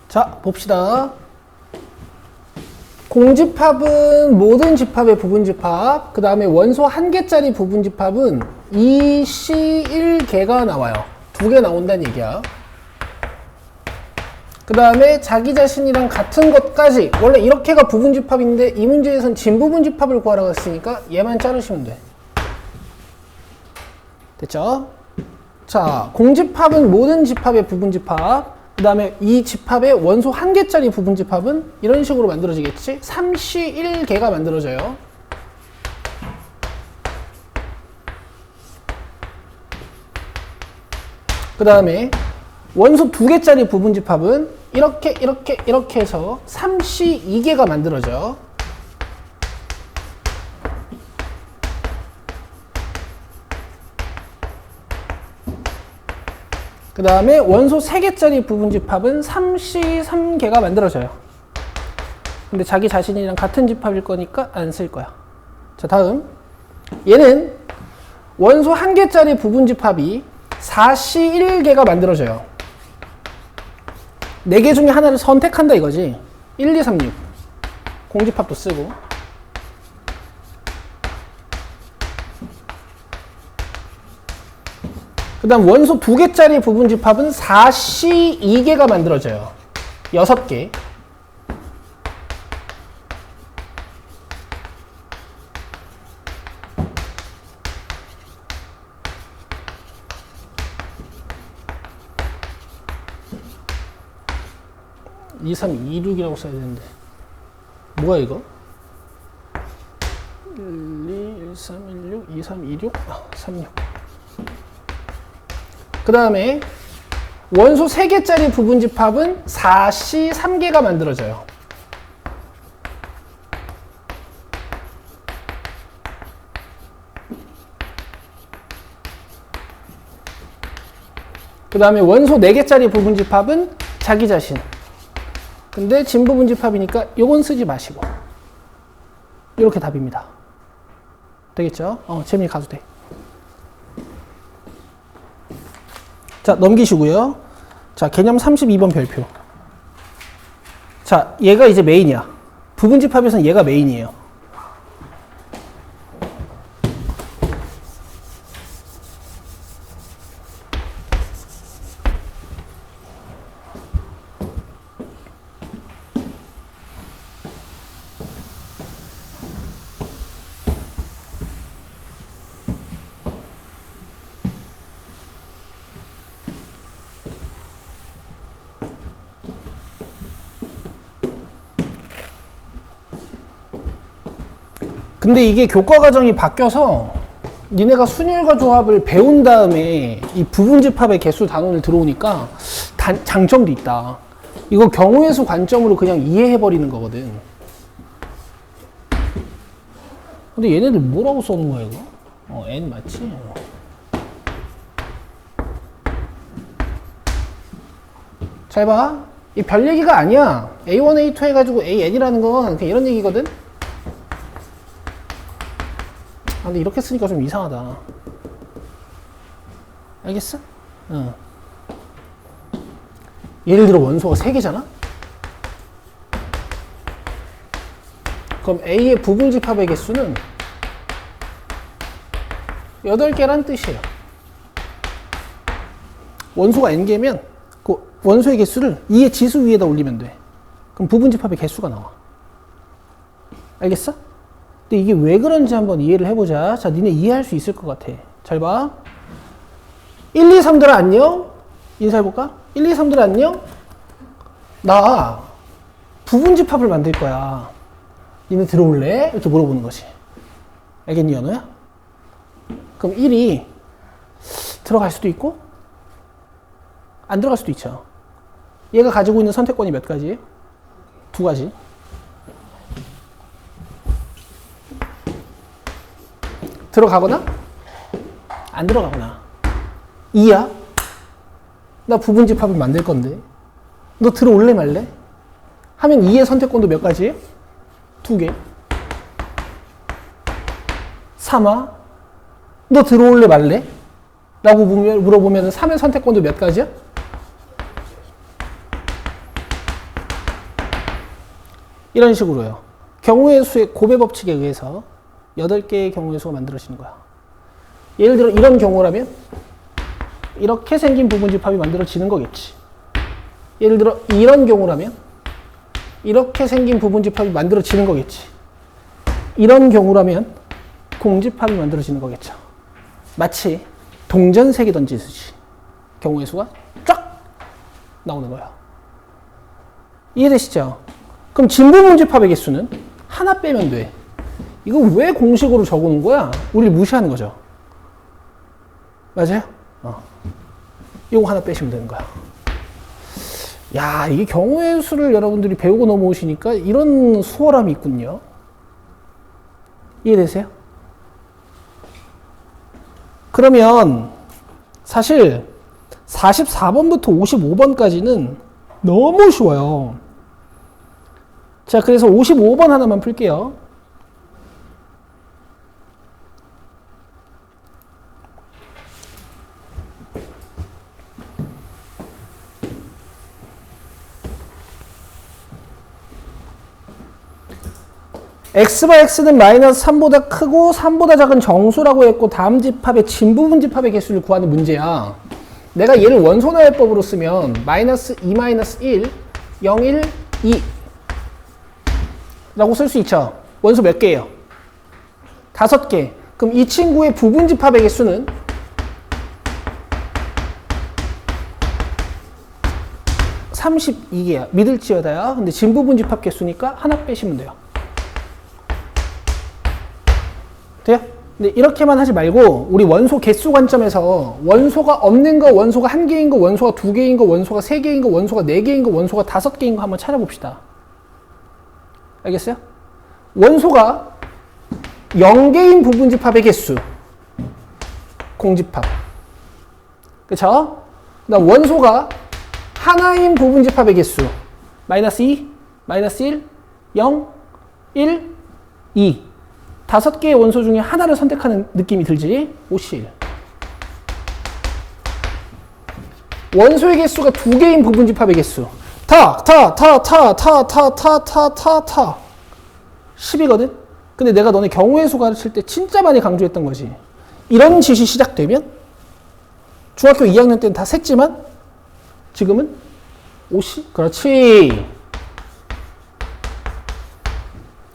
자, 봅시다. 공집합은 모든 집합의 부분집합, 그 다음에 원소 한 개짜리 부분집합은 2C1개가 나와요. 2개 나온다는 얘기야. 그 다음에 자기 자신이랑 같은 것까지, 원래 이렇게가 부분집합인데 이 문제에선 진부분집합을 구하라고 했으니까 얘만 자르시면 돼. 됐죠? 자, 공집합은 모든 집합의 부분집합, 그 다음에 이 집합의 원소 한 개짜리 부분집합은 이런 식으로 만들어지겠지? 3C1개가 만들어져요. 그 다음에 원소 2개짜리 부분집합은 이렇게 해서 3C2개가 만들어져. 그 다음에 원소 3개짜리 부분집합은 3C3개가 만들어져요. 근데 자기 자신이랑 같은 집합일 거니까 안 쓸 거야. 자, 다음. 얘는 원소 1개짜리 부분집합이 4C1개가 만들어져요. 4개 중에 하나를 선택한다 이거지. 1, 2, 3, 6. 공집합도 쓰고. 그 다음 원소 2개짜리 부분집합은 4C2개가 만들어져요. 6개. (2, 3, 2, 6이라고 써야 되는데 뭐야 이거? 1, 2, 1, 3, 1, 6, 2, 3, 2, 6, 3, 6. 그 다음에 원소 3개짜리 부분집합은 4C 3개가 만들어져요. 그 다음에 원소 4개짜리 부분집합은 자기 자신. 근데 진부분집합이니까 요건 쓰지 마시고 이렇게 답입니다. 되겠죠? 재민이 가도 돼. 자, 넘기시고요. 자, 개념 32번 별표. 자, 얘가 이제 메인이야. 부분집합에서는 얘가 메인이에요. 근데 이게 교과 과정이 바뀌어서 니네가 순율과 조합을 배운 다음에 이 부분집합의 개수 단원을 들어오니까 장점도 있다. 이거 경우의 수 관점으로 그냥 이해해버리는 거거든. 근데 얘네들 뭐라고 써놓은 거야 이거? N 맞지? 잘 봐. 이 별 얘기가 아니야. A1, A2 해가지고 AN이라는 건 그냥 이런 얘기거든? 근데 이렇게 쓰니까 좀 이상하다. 알겠어? 예를 들어 원소가 3개잖아? 그럼 A의 부분집합의 개수는 8개란 뜻이에요. 원소가 N개면 그 원소의 개수를 2의 지수 위에다 올리면 돼. 그럼 부분집합의 개수가 나와. 알겠어? 근데 이게 왜 그런지 한번 이해를 해보자. 자, 니네 이해할 수 있을 것 같아. 잘 봐. 1, 2, 3들아 안녕? 인사해볼까? 1, 2, 3들아 안녕? 나 부분집합을 만들 거야. 니네 들어올래? 이렇게 물어보는 거지. 알겠니, 연우야? 그럼 1이 들어갈 수도 있고 안 들어갈 수도 있죠. 얘가 가지고 있는 선택권이 몇 가지? 2가지. 들어가거나 안 들어가거나. 2야? 나 부분집합을 만들 건데 너 들어올래 말래? 하면 2의 선택권도 몇 가지예요? 2개. 3아? 너 들어올래 말래? 라고 물어보면 3의 선택권도 몇 가지야? 이런 식으로요. 경우의 수의 고배 법칙에 의해서 8개의 경우의 수가 만들어지는 거야. 예를 들어 이런 경우라면 이렇게 생긴 부분집합이 만들어지는 거겠지. 예를 들어 이런 경우라면 이렇게 생긴 부분집합이 만들어지는 거겠지. 이런 경우라면 공집합이 만들어지는 거겠죠. 마치 동전세개 던지듯이 경우의 수가 쫙 나오는 거야. 이해되시죠? 그럼 진부분집합의 개수는 하나 빼면 돼. 이거 왜 공식으로 적어놓은 거야? 우리를 무시하는 거죠. 맞아요? 이거 하나 빼시면 되는 거야. 야, 이게 경우의 수를 여러분들이 배우고 넘어오시니까 이런 수월함이 있군요. 이해되세요? 그러면 사실 44번부터 55번까지는 너무 쉬워요. 자, 그래서 55번 하나만 풀게요. x바 x는 마이너스 3보다 크고 3보다 작은 정수라고 했고 다음 집합의 진부분 집합의 개수를 구하는 문제야. 내가 얘를 원소나열법으로 쓰면 마이너스 2 마이너스 1, 0, 1, 2 라고 쓸 수 있죠. 원소 몇 개예요? 5개. 그럼 이 친구의 부분 집합의 개수는 32개야. 믿을지어다야. 근데 진부분 집합 개수니까 하나 빼시면 돼요. 돼요? 근데 이렇게만 하지 말고 우리 원소 개수 관점에서 원소가 없는 거, 원소가 1개인 거, 원소가 2개인 거, 원소가 3개인 거, 원소가 4개인 거, 원소가 5개인 거 한번 찾아봅시다. 알겠어요? 원소가 0개인 부분 집합의 개수. 공집합. 그쵸? 그다음 원소가 하나인 부분 집합의 개수. 마이너스 2, 마이너스 1, 0, 1, 2. 5개의 원소 중에 하나를 선택하는 느낌이 들지? 51. 원소의 개수가 2개인 부분 집합의 개수. 타 10이거든? 근데 내가 너네 경우의 수 가르칠 때 진짜 많이 강조했던 거지. 이런 짓이 시작되면 중학교 2학년 때는 다 셌지만 지금은 50? 그렇지.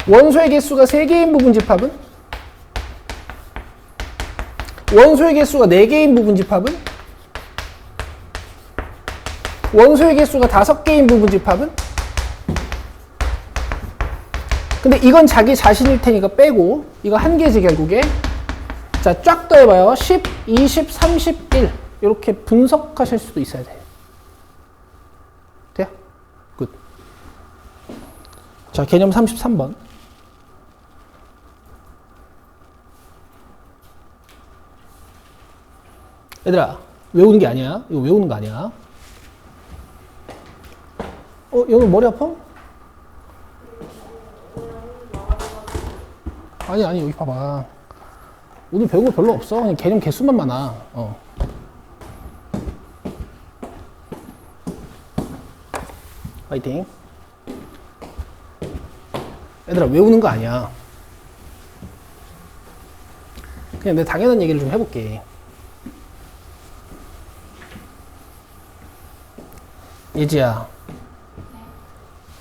원소의 개수가 3개인 부분 집합은? 원소의 개수가 4개인 부분 집합은? 원소의 개수가 5개인 부분 집합은? 근데 이건 자기 자신일 테니까 빼고 이거 한 개지 결국에. 자, 쫙 더해봐요. 10, 20, 31 이렇게 분석하실 수도 있어야 돼요. 돼요? 굿. 자, 개념 33번. 얘들아, 외우는 게 아니야. 이거 외우는 거 아니야. 여기 머리 아파? 아니, 여기 봐봐. 오늘 배운 거 별로 없어. 그냥 개념 개수만 많아. 화이팅. 얘들아, 외우는 거 아니야. 그냥 내가 당연한 얘기를 좀 해볼게. 예지야.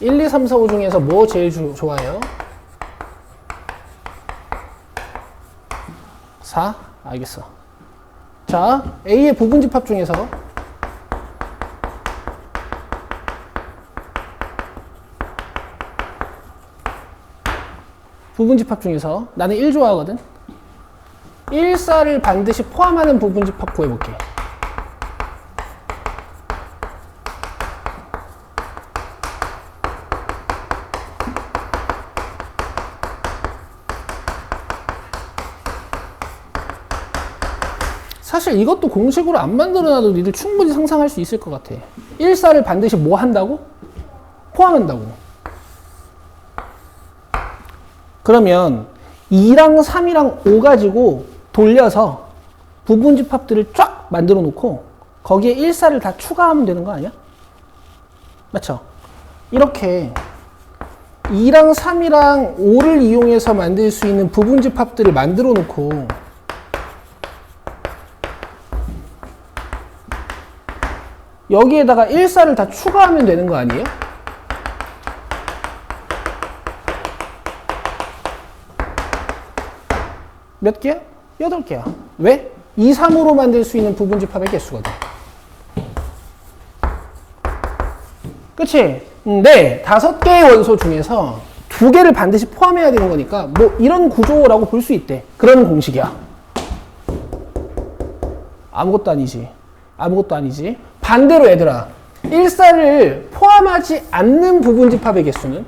1, 2, 3, 4, 5 중에서 뭐 제일 좋아해요? 4? 알겠어. 자, A의 부분 집합 중에서 부분 집합 중에서 나는 1 좋아하거든? 1, 4를 반드시 포함하는 부분 집합 구해볼게. 사실 이것도 공식으로 안 만들어놔도 니들 충분히 상상할 수 있을 것 같아. 1, 4를 반드시 뭐 한다고? 포함한다고. 그러면 2랑 3이랑 5 가지고 돌려서 부분 집합들을 쫙 만들어 놓고 거기에 1, 4를 다 추가하면 되는 거 아니야? 맞죠? 이렇게 2랑 3이랑 5를 이용해서 만들 수 있는 부분 집합들을 만들어 놓고 여기에다가 1, 4를 다 추가하면 되는 거 아니에요? 몇 개야? 8개야. 왜? 2, 3으로 만들 수 있는 부분 집합의 개수거든. 그치? 근데 5개의 원소 중에서 2개를 반드시 포함해야 되는 거니까 뭐 이런 구조라고 볼 수 있대. 그런 공식이야. 아무것도 아니지. 아무것도 아니지. 반대로 얘들아, 1, 4를 포함하지 않는 부분 집합의 개수는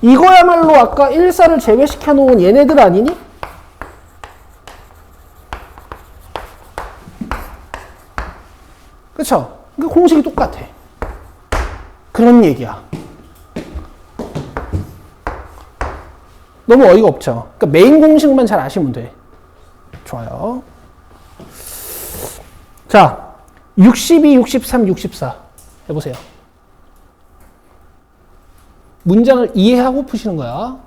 이거야말로 아까 1, 4를 제외시켜 놓은 얘네들 아니니? 그쵸? 그러니까 공식이 똑같아. 그런 얘기야. 너무 어이가 없죠? 그러니까 메인 공식만 잘 아시면 돼. 좋아요. 자, 62, 63, 64 해보세요. 문장을 이해하고 푸시는 거야.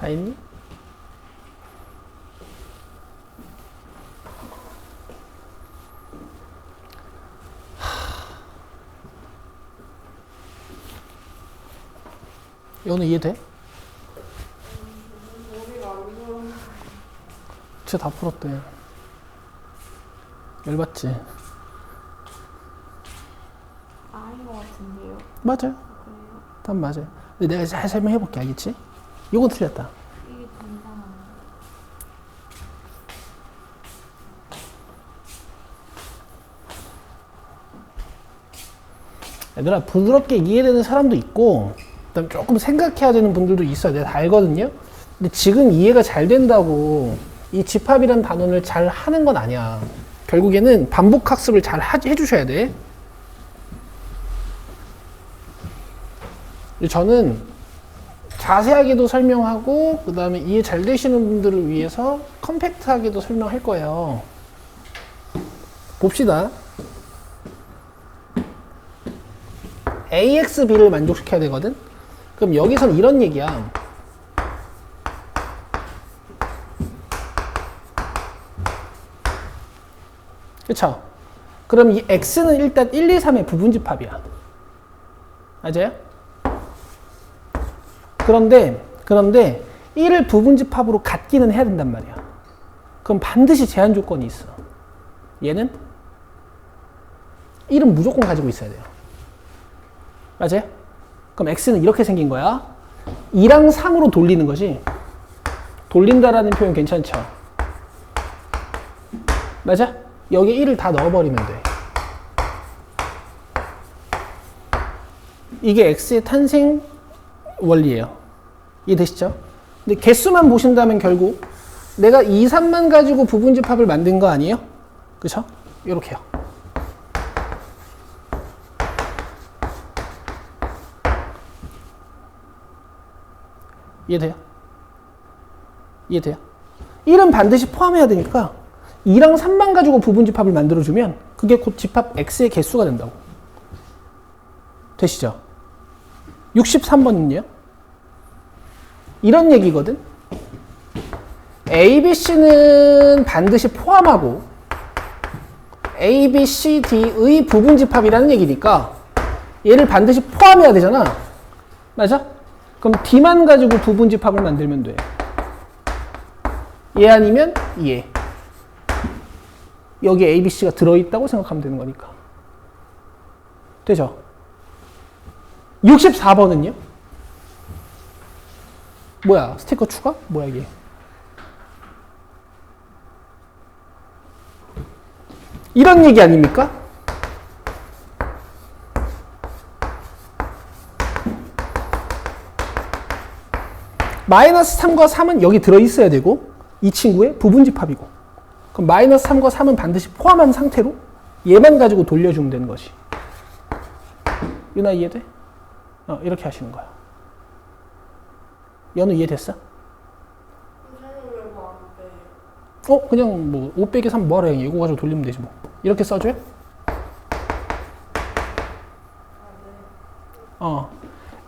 다 했니? 이거는 이해돼? 진짜 다 풀었대. 열받지? 아닌 것 같은데요. 맞아요. 그래요? 답 맞아요. 근데 내가 잘 설명해볼게. 알겠지? 요건 틀렸다. 이게 좀 이상한데. 얘들아, 부드럽게 이해되는 사람도 있고, 그다음 조금 생각해야 되는 분들도 있어요. 내가 다 알거든요. 근데 지금 이해가 잘 된다고 이 집합이라는 단원을 잘 하는 건 아니야. 결국에는 반복 학습을 잘 해주셔야 돼. 저는 자세하게도 설명하고 그 다음에 이해 잘 되시는 분들을 위해서 컴팩트하게도 설명할 거예요. 봅시다. AX, B를 만족시켜야 되거든? 그럼 여기선 이런 얘기야. 그쵸? 그럼 이 X는 일단 1, 2, 3의 부분집합이야. 맞아요? 그런데 1을 부분집합으로 갖기는 해야 된단 말이야. 그럼 반드시 제한 조건이 있어. 얘는 1은 무조건 가지고 있어야 돼요. 맞아요? 그럼 X는 이렇게 생긴 거야. 2랑 3으로 돌리는 거지. 돌린다라는 표현 괜찮죠? 맞아? 여기 1을 다 넣어버리면 돼. 이게 X의 탄생 원리예요. 이해되시죠? 근데 개수만 보신다면 결국 내가 2, 3만 가지고 부분집합을 만든 거 아니에요? 그쵸? 이렇게요. 이해돼요? 이해돼요? 1은 반드시 포함해야 되니까 2랑 3만 가지고 부분집합을 만들어주면 그게 곧 집합 X의 개수가 된다고. 되시죠? 63번은요? 이런 얘기거든? A, B, C는 반드시 포함하고 A, B, C, D의 부분집합이라는 얘기니까 얘를 반드시 포함해야 되잖아. 맞아? 그럼 D만 가지고 부분집합을 만들면 돼. 얘 아니면 얘. 여기 A, B, C가 들어있다고 생각하면 되는 거니까. 되죠? 64번은요? 뭐야? 스티커 추가? 뭐야 이게? 이런 얘기 아닙니까? 마이너스 3과 3은 여기 들어있어야 되고 이 친구의 부분집합이고 그럼 마이너스 3과 3은 반드시 포함한 상태로 얘만 가지고 돌려주면 되는 것이. 유나 이해돼? 이렇게 하시는 거야. 연우 이해됐어? 그냥 뭐 5 빼기 3 뭐하래. 이거 가지고 돌리면 되지 뭐. 이렇게 써줘요?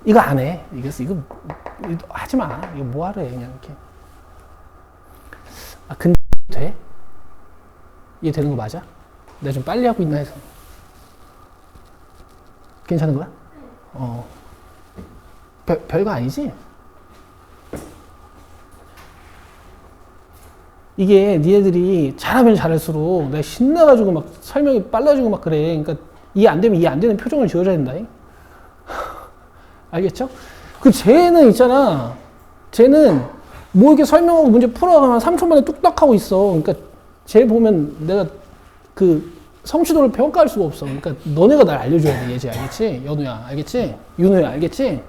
이거 안 해. 이거 하지 마. 이거 뭐하래. 그냥 이렇게. 근데 돼? 이해되는 거 맞아? 내가 좀 빨리 하고 있나 해서. 괜찮은 거야? 별거 아니지? 이게 니네들이 잘하면 잘할수록 내가 신나가지고 막 설명이 빨라지고 막 그래. 그러니까 이해 안 되면 이해 안 되는 표정을 지어줘야 된다. 알겠죠? 그 쟤는 있잖아. 쟤는 뭐 이렇게 설명하고 문제 풀어가면 3초 만에 뚝딱 하고 있어. 그러니까 쟤 보면 내가 그 성취도를 평가할 수가 없어. 그러니까 너네가 날 알려줘야 돼, 얘지. 알겠지? 연우야, 알겠지? 윤우야, 알겠지?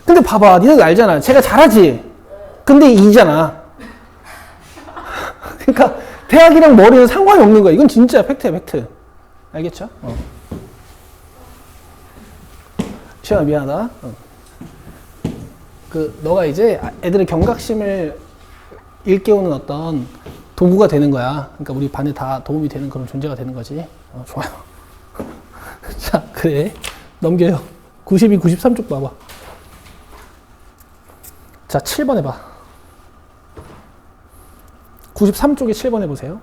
근데 봐봐, 니네도 알잖아. 쟤가 잘하지? 근데 이잖아. 그러니까 대학이랑 머리는 상관이 없는 거야. 이건 진짜 팩트야, 팩트. 알겠죠? 시연아, 미안하다. 너가 이제 애들의 경각심을 일깨우는 어떤 도구가 되는 거야. 그러니까 우리 반에 다 도움이 되는 그런 존재가 되는 거지. 좋아요. 자, 그래. 넘겨요. 92, 93쪽 봐봐. 자, 7번 해봐. 93쪽에 7번 해보세요.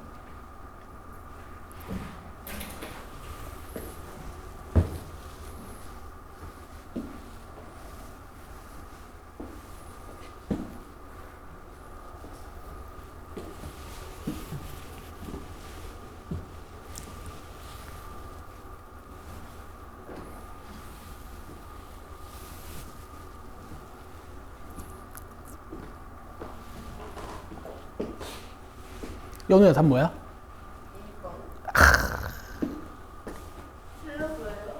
연우야, 답 뭐야?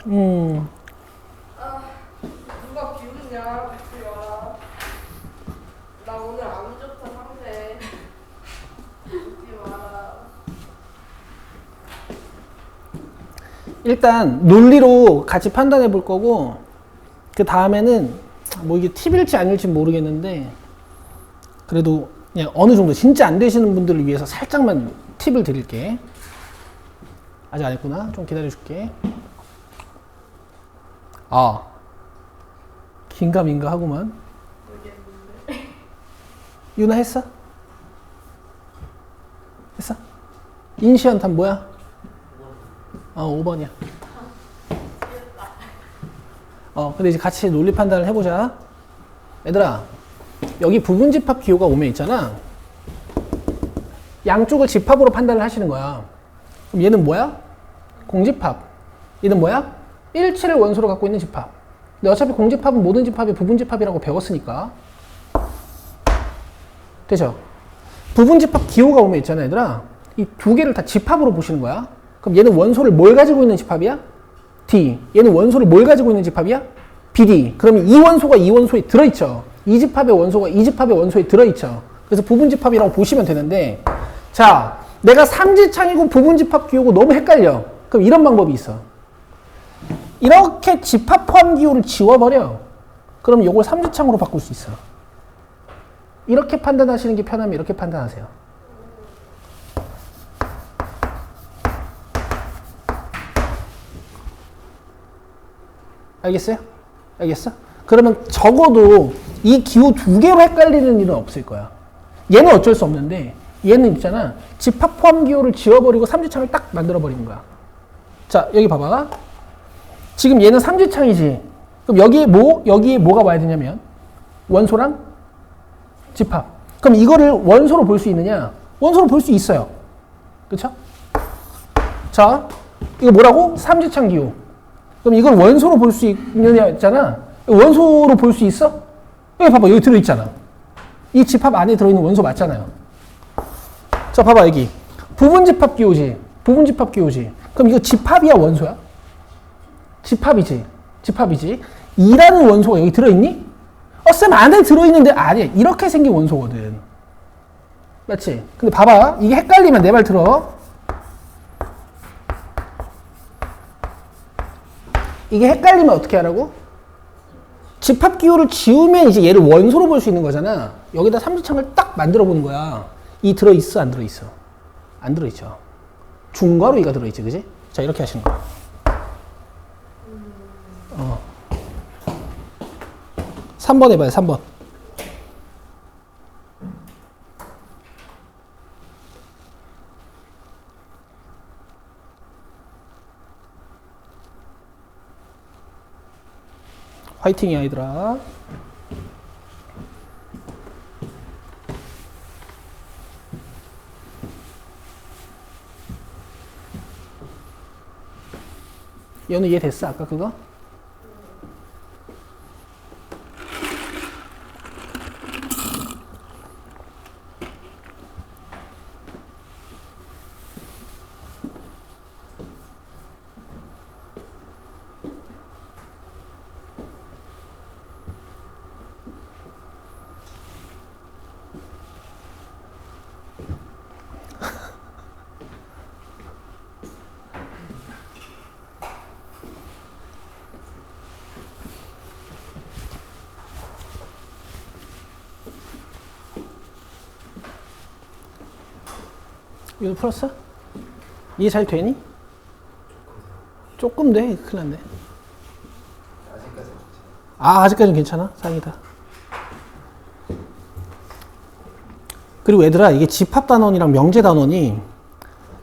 2번. 누가 비웃냐? 같이 와라. 나 오늘 안 좋다 상태. 웃지 마라. 일단 논리로 같이 판단해 볼 거고, 그 다음에는 뭐 이게 팁일지 아닐지 모르겠는데, 그래도 그냥 어느 정도 진짜 안 되시는 분들을 위해서 살짝만 팁을 드릴게. 아직 안 했구나. 좀 기다려 줄게. 긴가민가 하구만. 유나 했어? 했어? 인시한 답 뭐야? 5번이야. 근데 이제 같이 논리 판단을 해보자. 얘들아, 여기 부분집합 기호가 오면 있잖아. 양쪽을 집합으로 판단을 하시는 거야. 그럼 얘는 뭐야? 공집합. 얘는 뭐야? 일치를 원소로 갖고 있는 집합. 근데 어차피 공집합은 모든 집합이 부분집합이라고 배웠으니까. 되죠? 부분집합 기호가 오면 있잖아, 얘들아. 이 두 개를 다 집합으로 보시는 거야. 그럼 얘는 원소를 뭘 가지고 있는 집합이야? D. 얘는 원소를 뭘 가지고 있는 집합이야? BD. 그러면 이 원소가 이 원소에 들어있죠. 이 집합의 원소가 이 집합의 원소에 들어있죠. 그래서 부분집합이라고 보시면 되는데, 자, 내가 삼지창이고 부분집합 기호고 너무 헷갈려. 그럼 이런 방법이 있어. 이렇게 집합 포함 기호를 지워버려. 그럼 이걸 삼지창으로 바꿀 수 있어. 이렇게 판단하시는 게 편하면 이렇게 판단하세요. 알겠어요? 알겠어? 그러면 적어도 이 기호 두 개로 헷갈리는 일은 없을 거야. 얘는 어쩔 수 없는데 얘는 있잖아. 집합 포함 기호를 지워버리고 삼지창을 딱 만들어버리는 거야. 자, 여기 봐봐. 지금 얘는 삼지창이지. 그럼 여기에 뭐가 와야 되냐면 원소랑 집합. 그럼 이거를 원소로 볼 수 있느냐? 원소로 볼 수 있어요. 그쵸? 자, 이거 뭐라고? 삼지창 기호. 그럼 이걸 원소로 볼 수 있느냐 했잖아. 원소로 볼 수 있어? 여기 봐봐. 여기 들어있잖아. 이 집합 안에 들어있는 원소 맞잖아요. 자, 봐봐. 여기. 부분집합 기호지. 부분집합 기호지. 그럼 이거 집합이야? 원소야? 집합이지. 집합이지. 2라는 원소가 여기 들어있니? 쌤 안에 들어있는데 아니야. 이렇게 생긴 원소거든. 맞지? 근데 봐봐. 이게 헷갈리면 내 말 들어. 이게 헷갈리면 어떻게 하라고? 집합 기호를 지우면 이제 얘를 원소로 볼 수 있는 거잖아. 여기다 삼지창을 딱 만들어 보는 거야. 이 들어있어? 안 들어있어? 안 들어있죠. 중괄호 이가 들어있지, 그지? 자, 이렇게 하시는 거야. 3번 해봐요, 3번. 화이팅이 아이들아. 얘는 이해됐어? 아까 그거? 이거 풀었어? 이해 잘 되니? 조금 돼. 큰일 났네. 아직까지는 괜찮아. 다행이다. 그리고 얘들아, 이게 집합단원이랑 명제단원이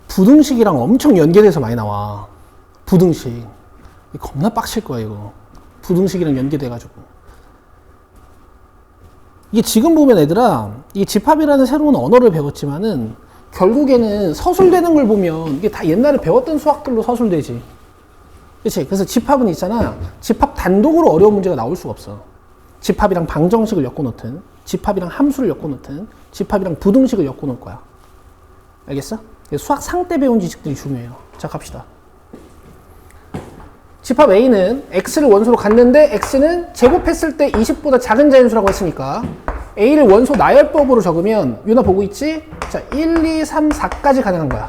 부등식이랑 엄청 연계돼서 많이 나와. 부등식. 겁나 빡칠 거야, 이거. 부등식이랑 연계돼가지고. 이게 지금 보면 얘들아, 이 집합이라는 새로운 언어를 배웠지만은 결국에는 서술되는 걸 보면 이게 다 옛날에 배웠던 수학들로 서술되지. 그치? 그래서 집합은 있잖아. 집합 단독으로 어려운 문제가 나올 수가 없어. 집합이랑 방정식을 엮어놓든, 집합이랑 함수를 엮어놓든, 집합이랑 부등식을 엮어놓을 거야. 알겠어? 수학 상 때 배운 지식들이 중요해요. 자, 갑시다. 집합 A는 X를 원소로 갖는데 X는 제곱했을 때 20보다 작은 자연수라고 했으니까 A를 원소 나열법으로 적으면 유나 보고 있지? 자, 1, 2, 3, 4까지 가능한 거야.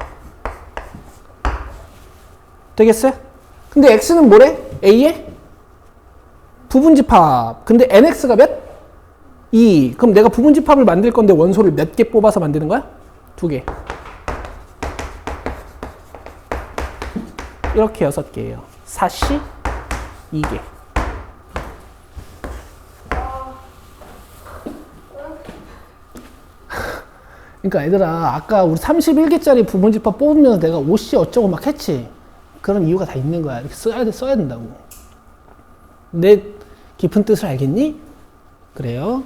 되겠어요? 근데 X는 뭐래? A의 부분집합. 근데 NX가 몇? 2. 그럼 내가 부분집합을 만들 건데 원소를 몇 개 뽑아서 만드는 거야? 2개. 이렇게 6개예요. 4시 2개. 그러니까 얘들아, 아까 우리 31개짜리 부분집합 뽑으면서 내가 5시 어쩌고 막 했지. 그런 이유가 다 있는 거야. 이렇게 써야 된다고. 내 깊은 뜻을 알겠니? 그래요.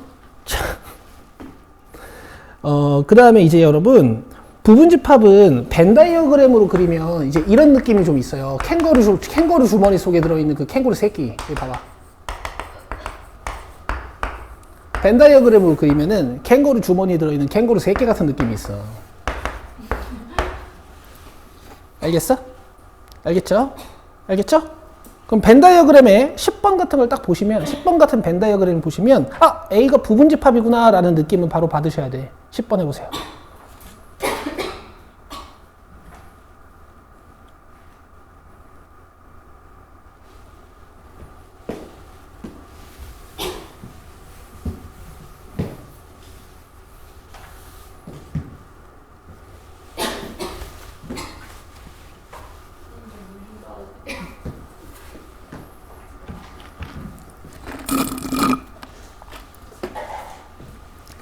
그 다음에 이제 여러분, 부분집합은 벤 다이어그램으로 그리면 이제 이런 느낌이 좀 있어요. 캥거루 주머니 속에 들어있는 그 캥거루 새끼. 여기 봐봐. 벤 다이어그램으로 그리면은 캥거루 주머니에 들어있는 캥거루 새끼 같은 느낌이 있어. 알겠어? 알겠죠? 알겠죠? 그럼 벤 다이어그램에 10번 같은 걸 딱 보시면, 10번 같은 벤 다이어그램을 보시면, 아, A가 부분집합이구나 라는 느낌은 바로 받으셔야 돼. 10번 해보세요.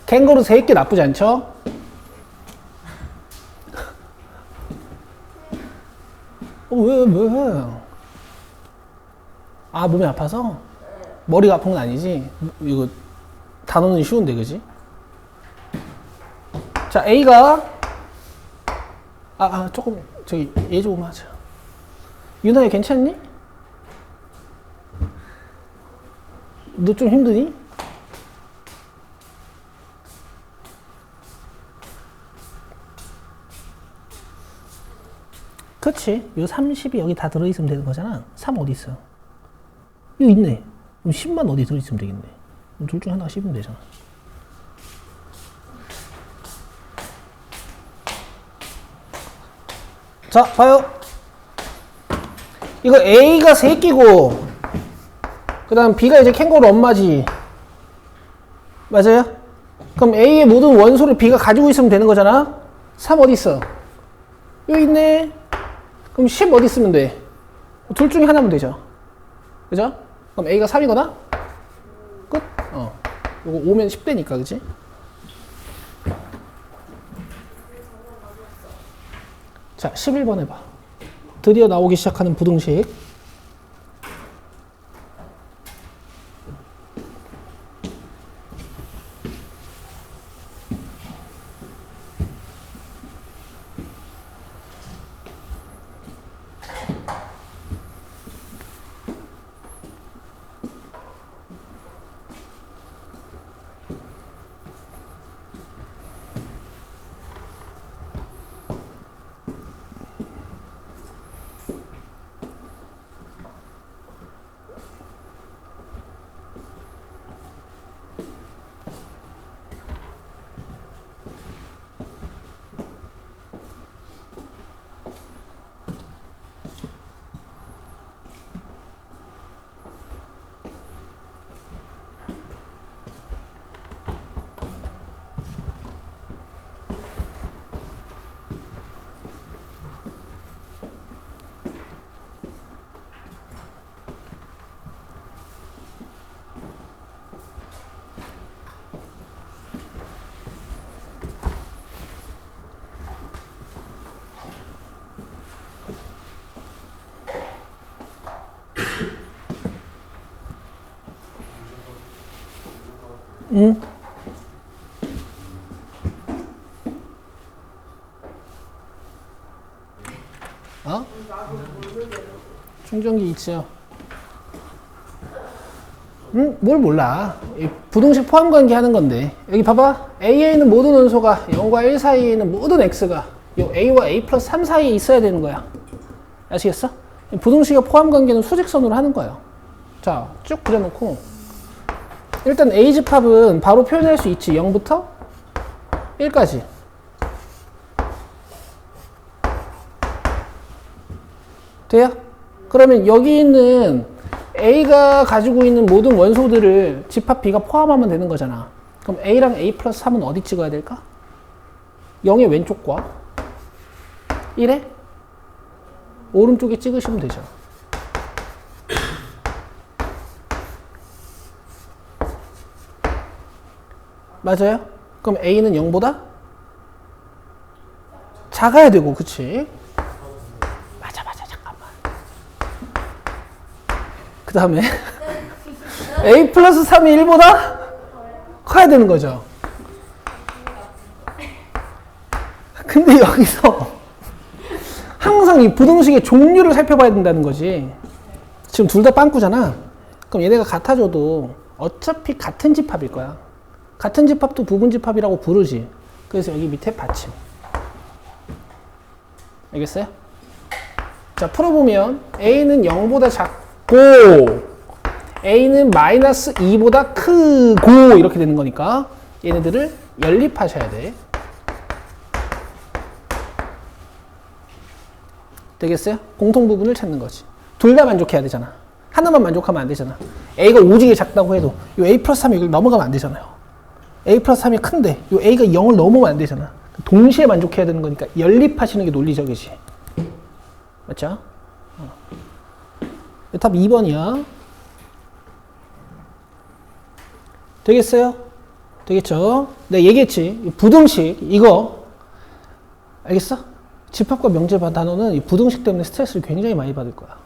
캥거루 3개 나쁘지 않죠? 왜? 아, 몸이 아파서? 머리가 아픈 건 아니지? 이거 단어는 쉬운데, 그지? 자, A가 조금 저기 얘 조금 하자. 유나야 괜찮니? 너 좀 힘드니? 그렇지. 요 30이 여기 다 들어있으면 되는 거잖아. 3 어디 있어? 이거 있네. 그럼 10만 어디 들어있으면 되겠네. 그럼 둘 중 하나가 10이면 되잖아. 자, 봐요. 이거 A가 새끼고, 그 다음 B가 이제 캥거루 엄마지. 맞아요? 그럼 A의 모든 원소를 B가 가지고 있으면 되는 거잖아? 3 어디 있어? 여기 있네. 그럼 10 어디 쓰면 돼? 둘 중에 하나면 되죠. 그죠? 그럼 A가 3이거나? 끝? 요거 5면 10대니까, 그치? 자, 11번 해봐. 드디어 나오기 시작하는 부등식. 응? 어? 충전기 있죠. 뭘 몰라. 이 부등식 포함 관계 하는 건데. 여기 봐봐. A에 있는 모든 원소가 0과 1 사이에 있는 모든 X가 요 A와 A 플러스 3 사이에 있어야 되는 거야. 아시겠어? 부등식의 포함 관계는 수직선으로 하는 거예요. 자, 쭉 그려놓고. 일단 A 집합은 바로 표현할 수 있지. 0부터 1까지. 돼요? 그러면 여기 있는 A가 가지고 있는 모든 원소들을 집합 B가 포함하면 되는 거잖아. 그럼 A랑 A 플러스 3은 어디 찍어야 될까? 0의 왼쪽과 1의 오른쪽에 찍으시면 되죠. 맞아요? 그럼 A는 0보다 작아야 되고, 그치? 맞아, 잠깐만. 그 다음에 A 플러스 3이 1보다 커야 되는 거죠. 근데 여기서 항상 이 부등식의 종류를 살펴봐야 된다는 거지. 지금 둘 다 빵꾸잖아. 그럼 얘네가 같아져도 어차피 같은 집합일 거야. 같은 집합도 부분집합이라고 부르지. 그래서 여기 밑에 받침. 알겠어요? 자, 풀어보면 A는 0보다 작고 A는 마이너스 2보다 크고 이렇게 되는 거니까 얘네들을 연립하셔야 돼. 되겠어요? 공통 부분을 찾는 거지. 둘 다 만족해야 되잖아. 하나만 만족하면 안 되잖아. A가 오지게 작다고 해도 이 A 플러스 3이 여기를 넘어가면 안 되잖아요. A 플러스 3이 큰데 이 A가 0을 넘으면 안 되잖아. 동시에 만족해야 되는 거니까 연립하시는 게 논리적이지. 맞죠? 답 2번이야. 되겠어요? 되겠죠? 내가 얘기했지. 부등식 이거 알겠어? 집합과 명제 단어는 이 부등식 때문에 스트레스를 굉장히 많이 받을 거야.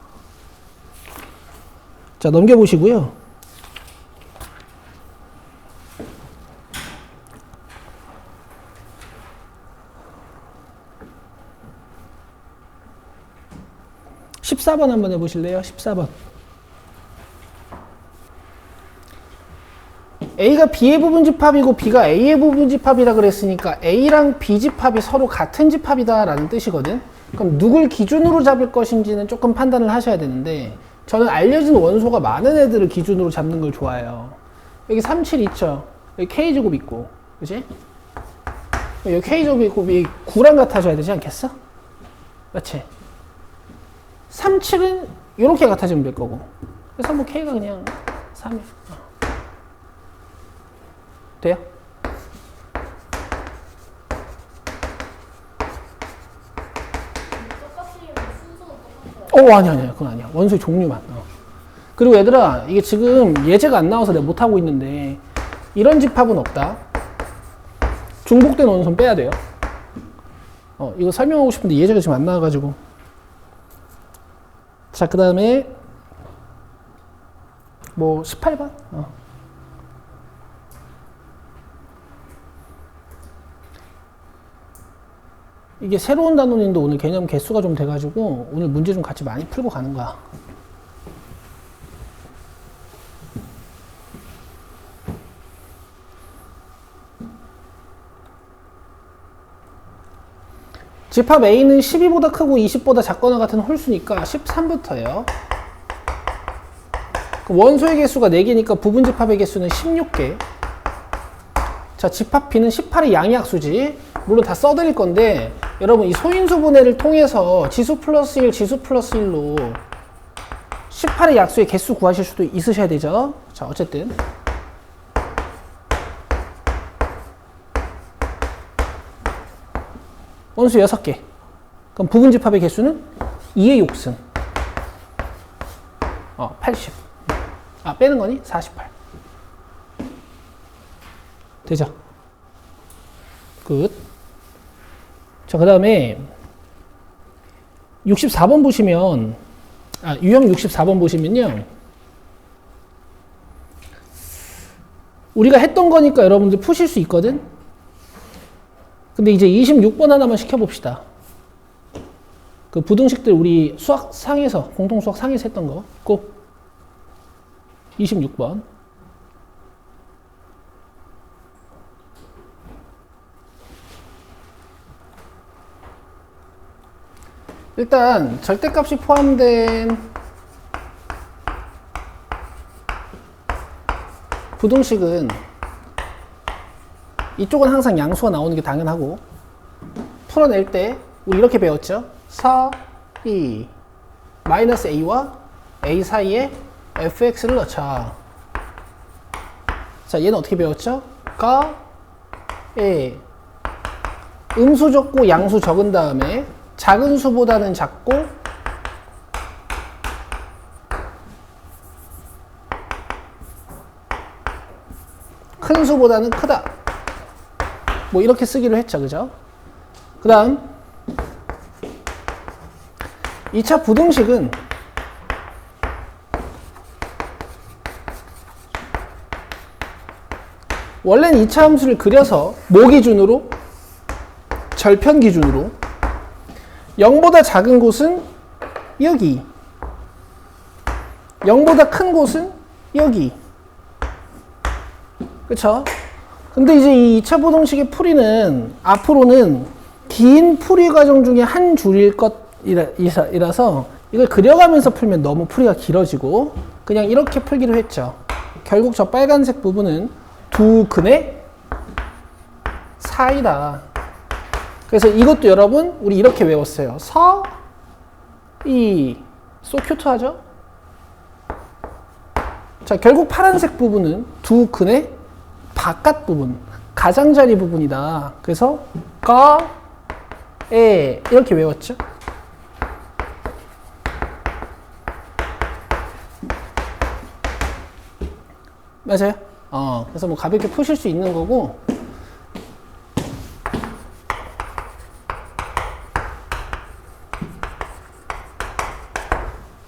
자, 넘겨보시고요. (14번) 한번 해보실래요? 14번. A가 B의 부분집합이고 B가 A의 부분집합이라 그랬으니까 A랑 B 집합이 서로 같은 집합이다 라는 뜻이거든. 그럼 누굴 기준으로 잡을 것인지는 조금 판단을 하셔야 되는데 저는 알려진 원소가 많은 애들을 기준으로 잡는 걸 좋아해요. 여기 3, 7 있죠. 여기 K제곱 있고, 그치? 여기 K제곱이 9랑 같아져야 되지 않겠어? 맞지? 3, 7은 이렇게 같아지면 될 거고. 그래서 뭐 K가 그냥 3이야. 돼요? 아니야. 그건 아니야. 원소의 종류만. 그리고 얘들아, 이게 지금 예제가 안 나와서 내가 못하고 있는데, 이런 집합은 없다. 중복된 원소는 빼야 돼요. 이거 설명하고 싶은데 예제가 지금 안 나와가지고. 자, 그 다음에, 뭐, 18번? 이게 새로운 단원인데 오늘 개념 개수가 좀 돼가지고 오늘 문제 좀 같이 많이 풀고 가는 거야. 집합 A는 12보다 크고 20보다 작거나 같은 홀수니까 13부터예요. 원소의 개수가 4개니까 부분집합의 개수는 16개. 자, 집합 B는 18의 양의약수지. 물론 다 써드릴 건데 여러분 이 소인수 분해를 통해서 지수 플러스 1, 지수 플러스 1로 18의 약수의 개수 구하실 수도 있으셔야 되죠. 자, 어쨌든 원수 6개. 그럼 부분집합의 개수는 2의 욕슨 80. 빼는 거니? 48. 되죠? 끝. 자, 그 다음에 64번 보시면 유형 64번 보시면요. 우리가 했던 거니까 여러분들 푸실 수 있거든. 근데 이제 26번 하나만 시켜봅시다. 그 부등식들 우리 수학 상에서 공통 수학 상에서 했던 거 꼭 26번. 일단 절대값이 포함된 부등식은 이쪽은 항상 양수가 나오는 게 당연하고, 풀어낼 때 우리 이렇게 배웠죠. 4, 2, 마이너스 a와 a 사이에 fx를 넣자. 자, 얘는 어떻게 배웠죠? 가, 에, 음수 적고 양수 적은 다음에 작은 수보다는 작고 큰 수보다는 크다. 뭐 이렇게 쓰기로 했죠. 그죠? 그 다음 2차 부등식은 원래는 2차 함수를 그려서 모 기준으로, 절편 기준으로 0보다 작은 곳은 여기, 0보다 큰 곳은 여기. 그쵸? 근데 이제 이 2차 부등식의 풀이는 앞으로는 긴 풀이 과정 중에 한 줄일 것이라서 이걸 그려가면서 풀면 너무 풀이가 길어지고 그냥 이렇게 풀기로 했죠. 결국 저 빨간색 부분은 두 근의 사이다. 그래서 이것도 여러분 우리 이렇게 외웠어요. 서, 이, so cute 하죠? 자, 결국 파란색 부분은 두 근의 바깥 부분, 가장자리 부분이다. 그래서 가, 에 이렇게 외웠죠. 맞아요? 그래서 뭐 가볍게 푸실 수 있는 거고.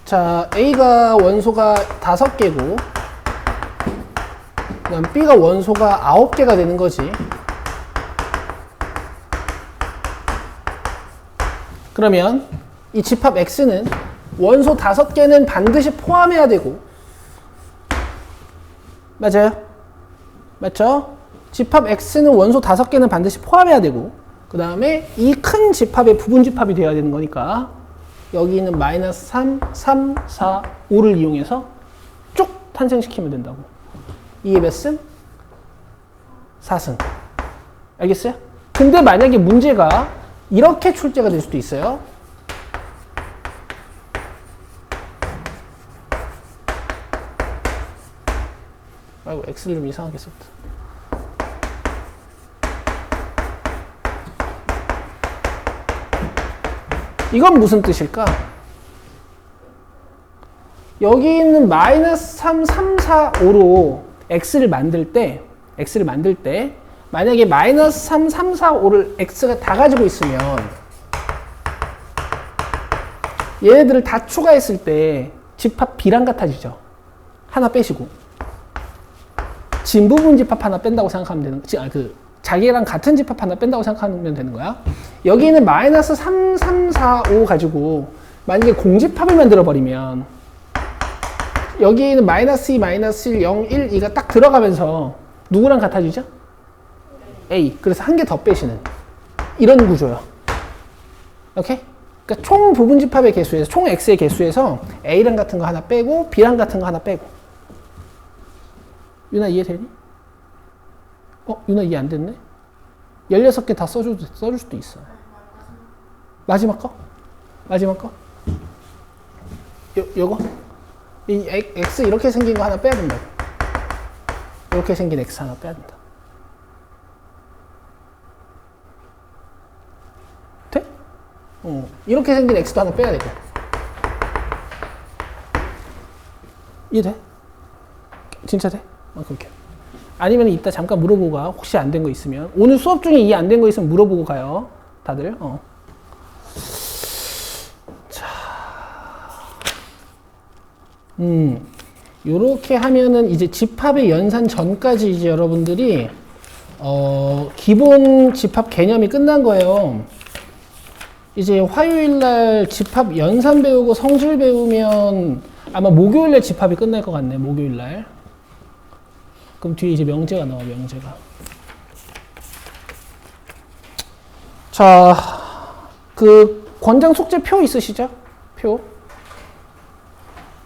자, A가 원소가 5개고 그다음 B가 원소가 9개가 되는 거지. 그러면 이 집합 X는 원소 5개는 반드시 포함해야 되고, 맞아요? 맞죠? 집합 X는 원소 5개는 반드시 포함해야 되고, 그 다음에 이 큰 집합의 부분 집합이 되어야 되는 거니까 여기 있는 마이너스 3, 3, 4, 5를 이용해서 쭉 탄생시키면 된다고. 2의 몇 승? 4승. 알겠어요? 근데 만약에 문제가 이렇게 출제가 될 수도 있어요. 아이고, X를 좀 이상하게 썼다. 이건 무슨 뜻일까? 여기 있는 마이너스 3, 3, 4, 5로 X를 만들 때 만약에 마이너스 3, 3, 4, 5를 X가 다 가지고 있으면 얘네들을 다 추가했을 때 집합 B랑 같아지죠. 하나 빼시고 진부분 집합 하나 뺀다고 생각하면 되는, 자기랑 같은 집합 하나 뺀다고 생각하면 되는 거야. 여기는 마이너스 3, 3, 4, 5 가지고 만약에 공집합을 만들어 버리면 여기는 마이너스 2, 마이너스 1, 0, 1, 2가 딱 들어가면서 누구랑 같아지죠? A. 그래서 한 개 더 빼시는 이런 구조예요. 오케이? 그러니까 총 부분 집합의 개수에서, 총 X의 개수에서 A랑 같은 거 하나 빼고 B랑 같은 거 하나 빼고. 유나 이해되니? 유나 이해 안 됐네? 16개 다 써줄 수도 있어. 마지막 거? 요거? 이 X 이렇게 생긴 거 하나 빼야 된다. 이렇게 생긴 X 하나 빼야 된다. 돼? 이렇게 생긴 X도 하나 빼야 되고. 이해돼? 진짜 돼? 그렇게. 아니면 이따 잠깐 물어보고 가. 혹시 안 된 거 있으면. 오늘 수업 중에 이해 안 된 거 있으면 물어보고 가요. 다들. 자. 요렇게 하면은 이제 집합의 연산 전까지 이제 여러분들이 기본 집합 개념이 끝난 거예요. 이제 화요일날 집합 연산 배우고 성질 배우면 아마 목요일날 집합이 끝날 것 같네. 목요일날. 그럼 뒤에 이제 명제가 나와. 명제가. 자, 그 권장 숙제표 있으시죠? 표.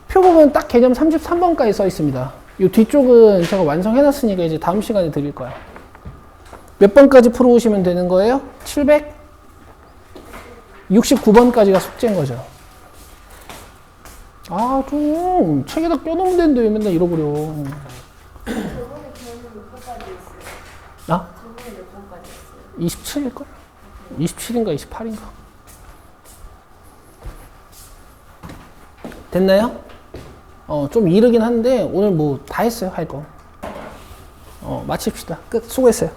표 보면 딱 개념 33번까지 써 있습니다. 이 뒤쪽은 제가 완성해놨으니까 이제 다음 시간에 드릴 거야. 몇 번까지 풀어오시면 되는 거예요? 769번까지가 숙제인 거죠. 아, 좀 책에다 껴놓으면 되는데 왜 맨날 잃어버려. 저번에 걔는 몇 번까지 했어요? 아? 저번에 몇 번까지 했어요? 27일걸? 27인가 28인가? 됐나요? 좀 이르긴 한데 오늘 뭐 다 했어요, 할 거. 마칩시다. 끝. 수고했어요.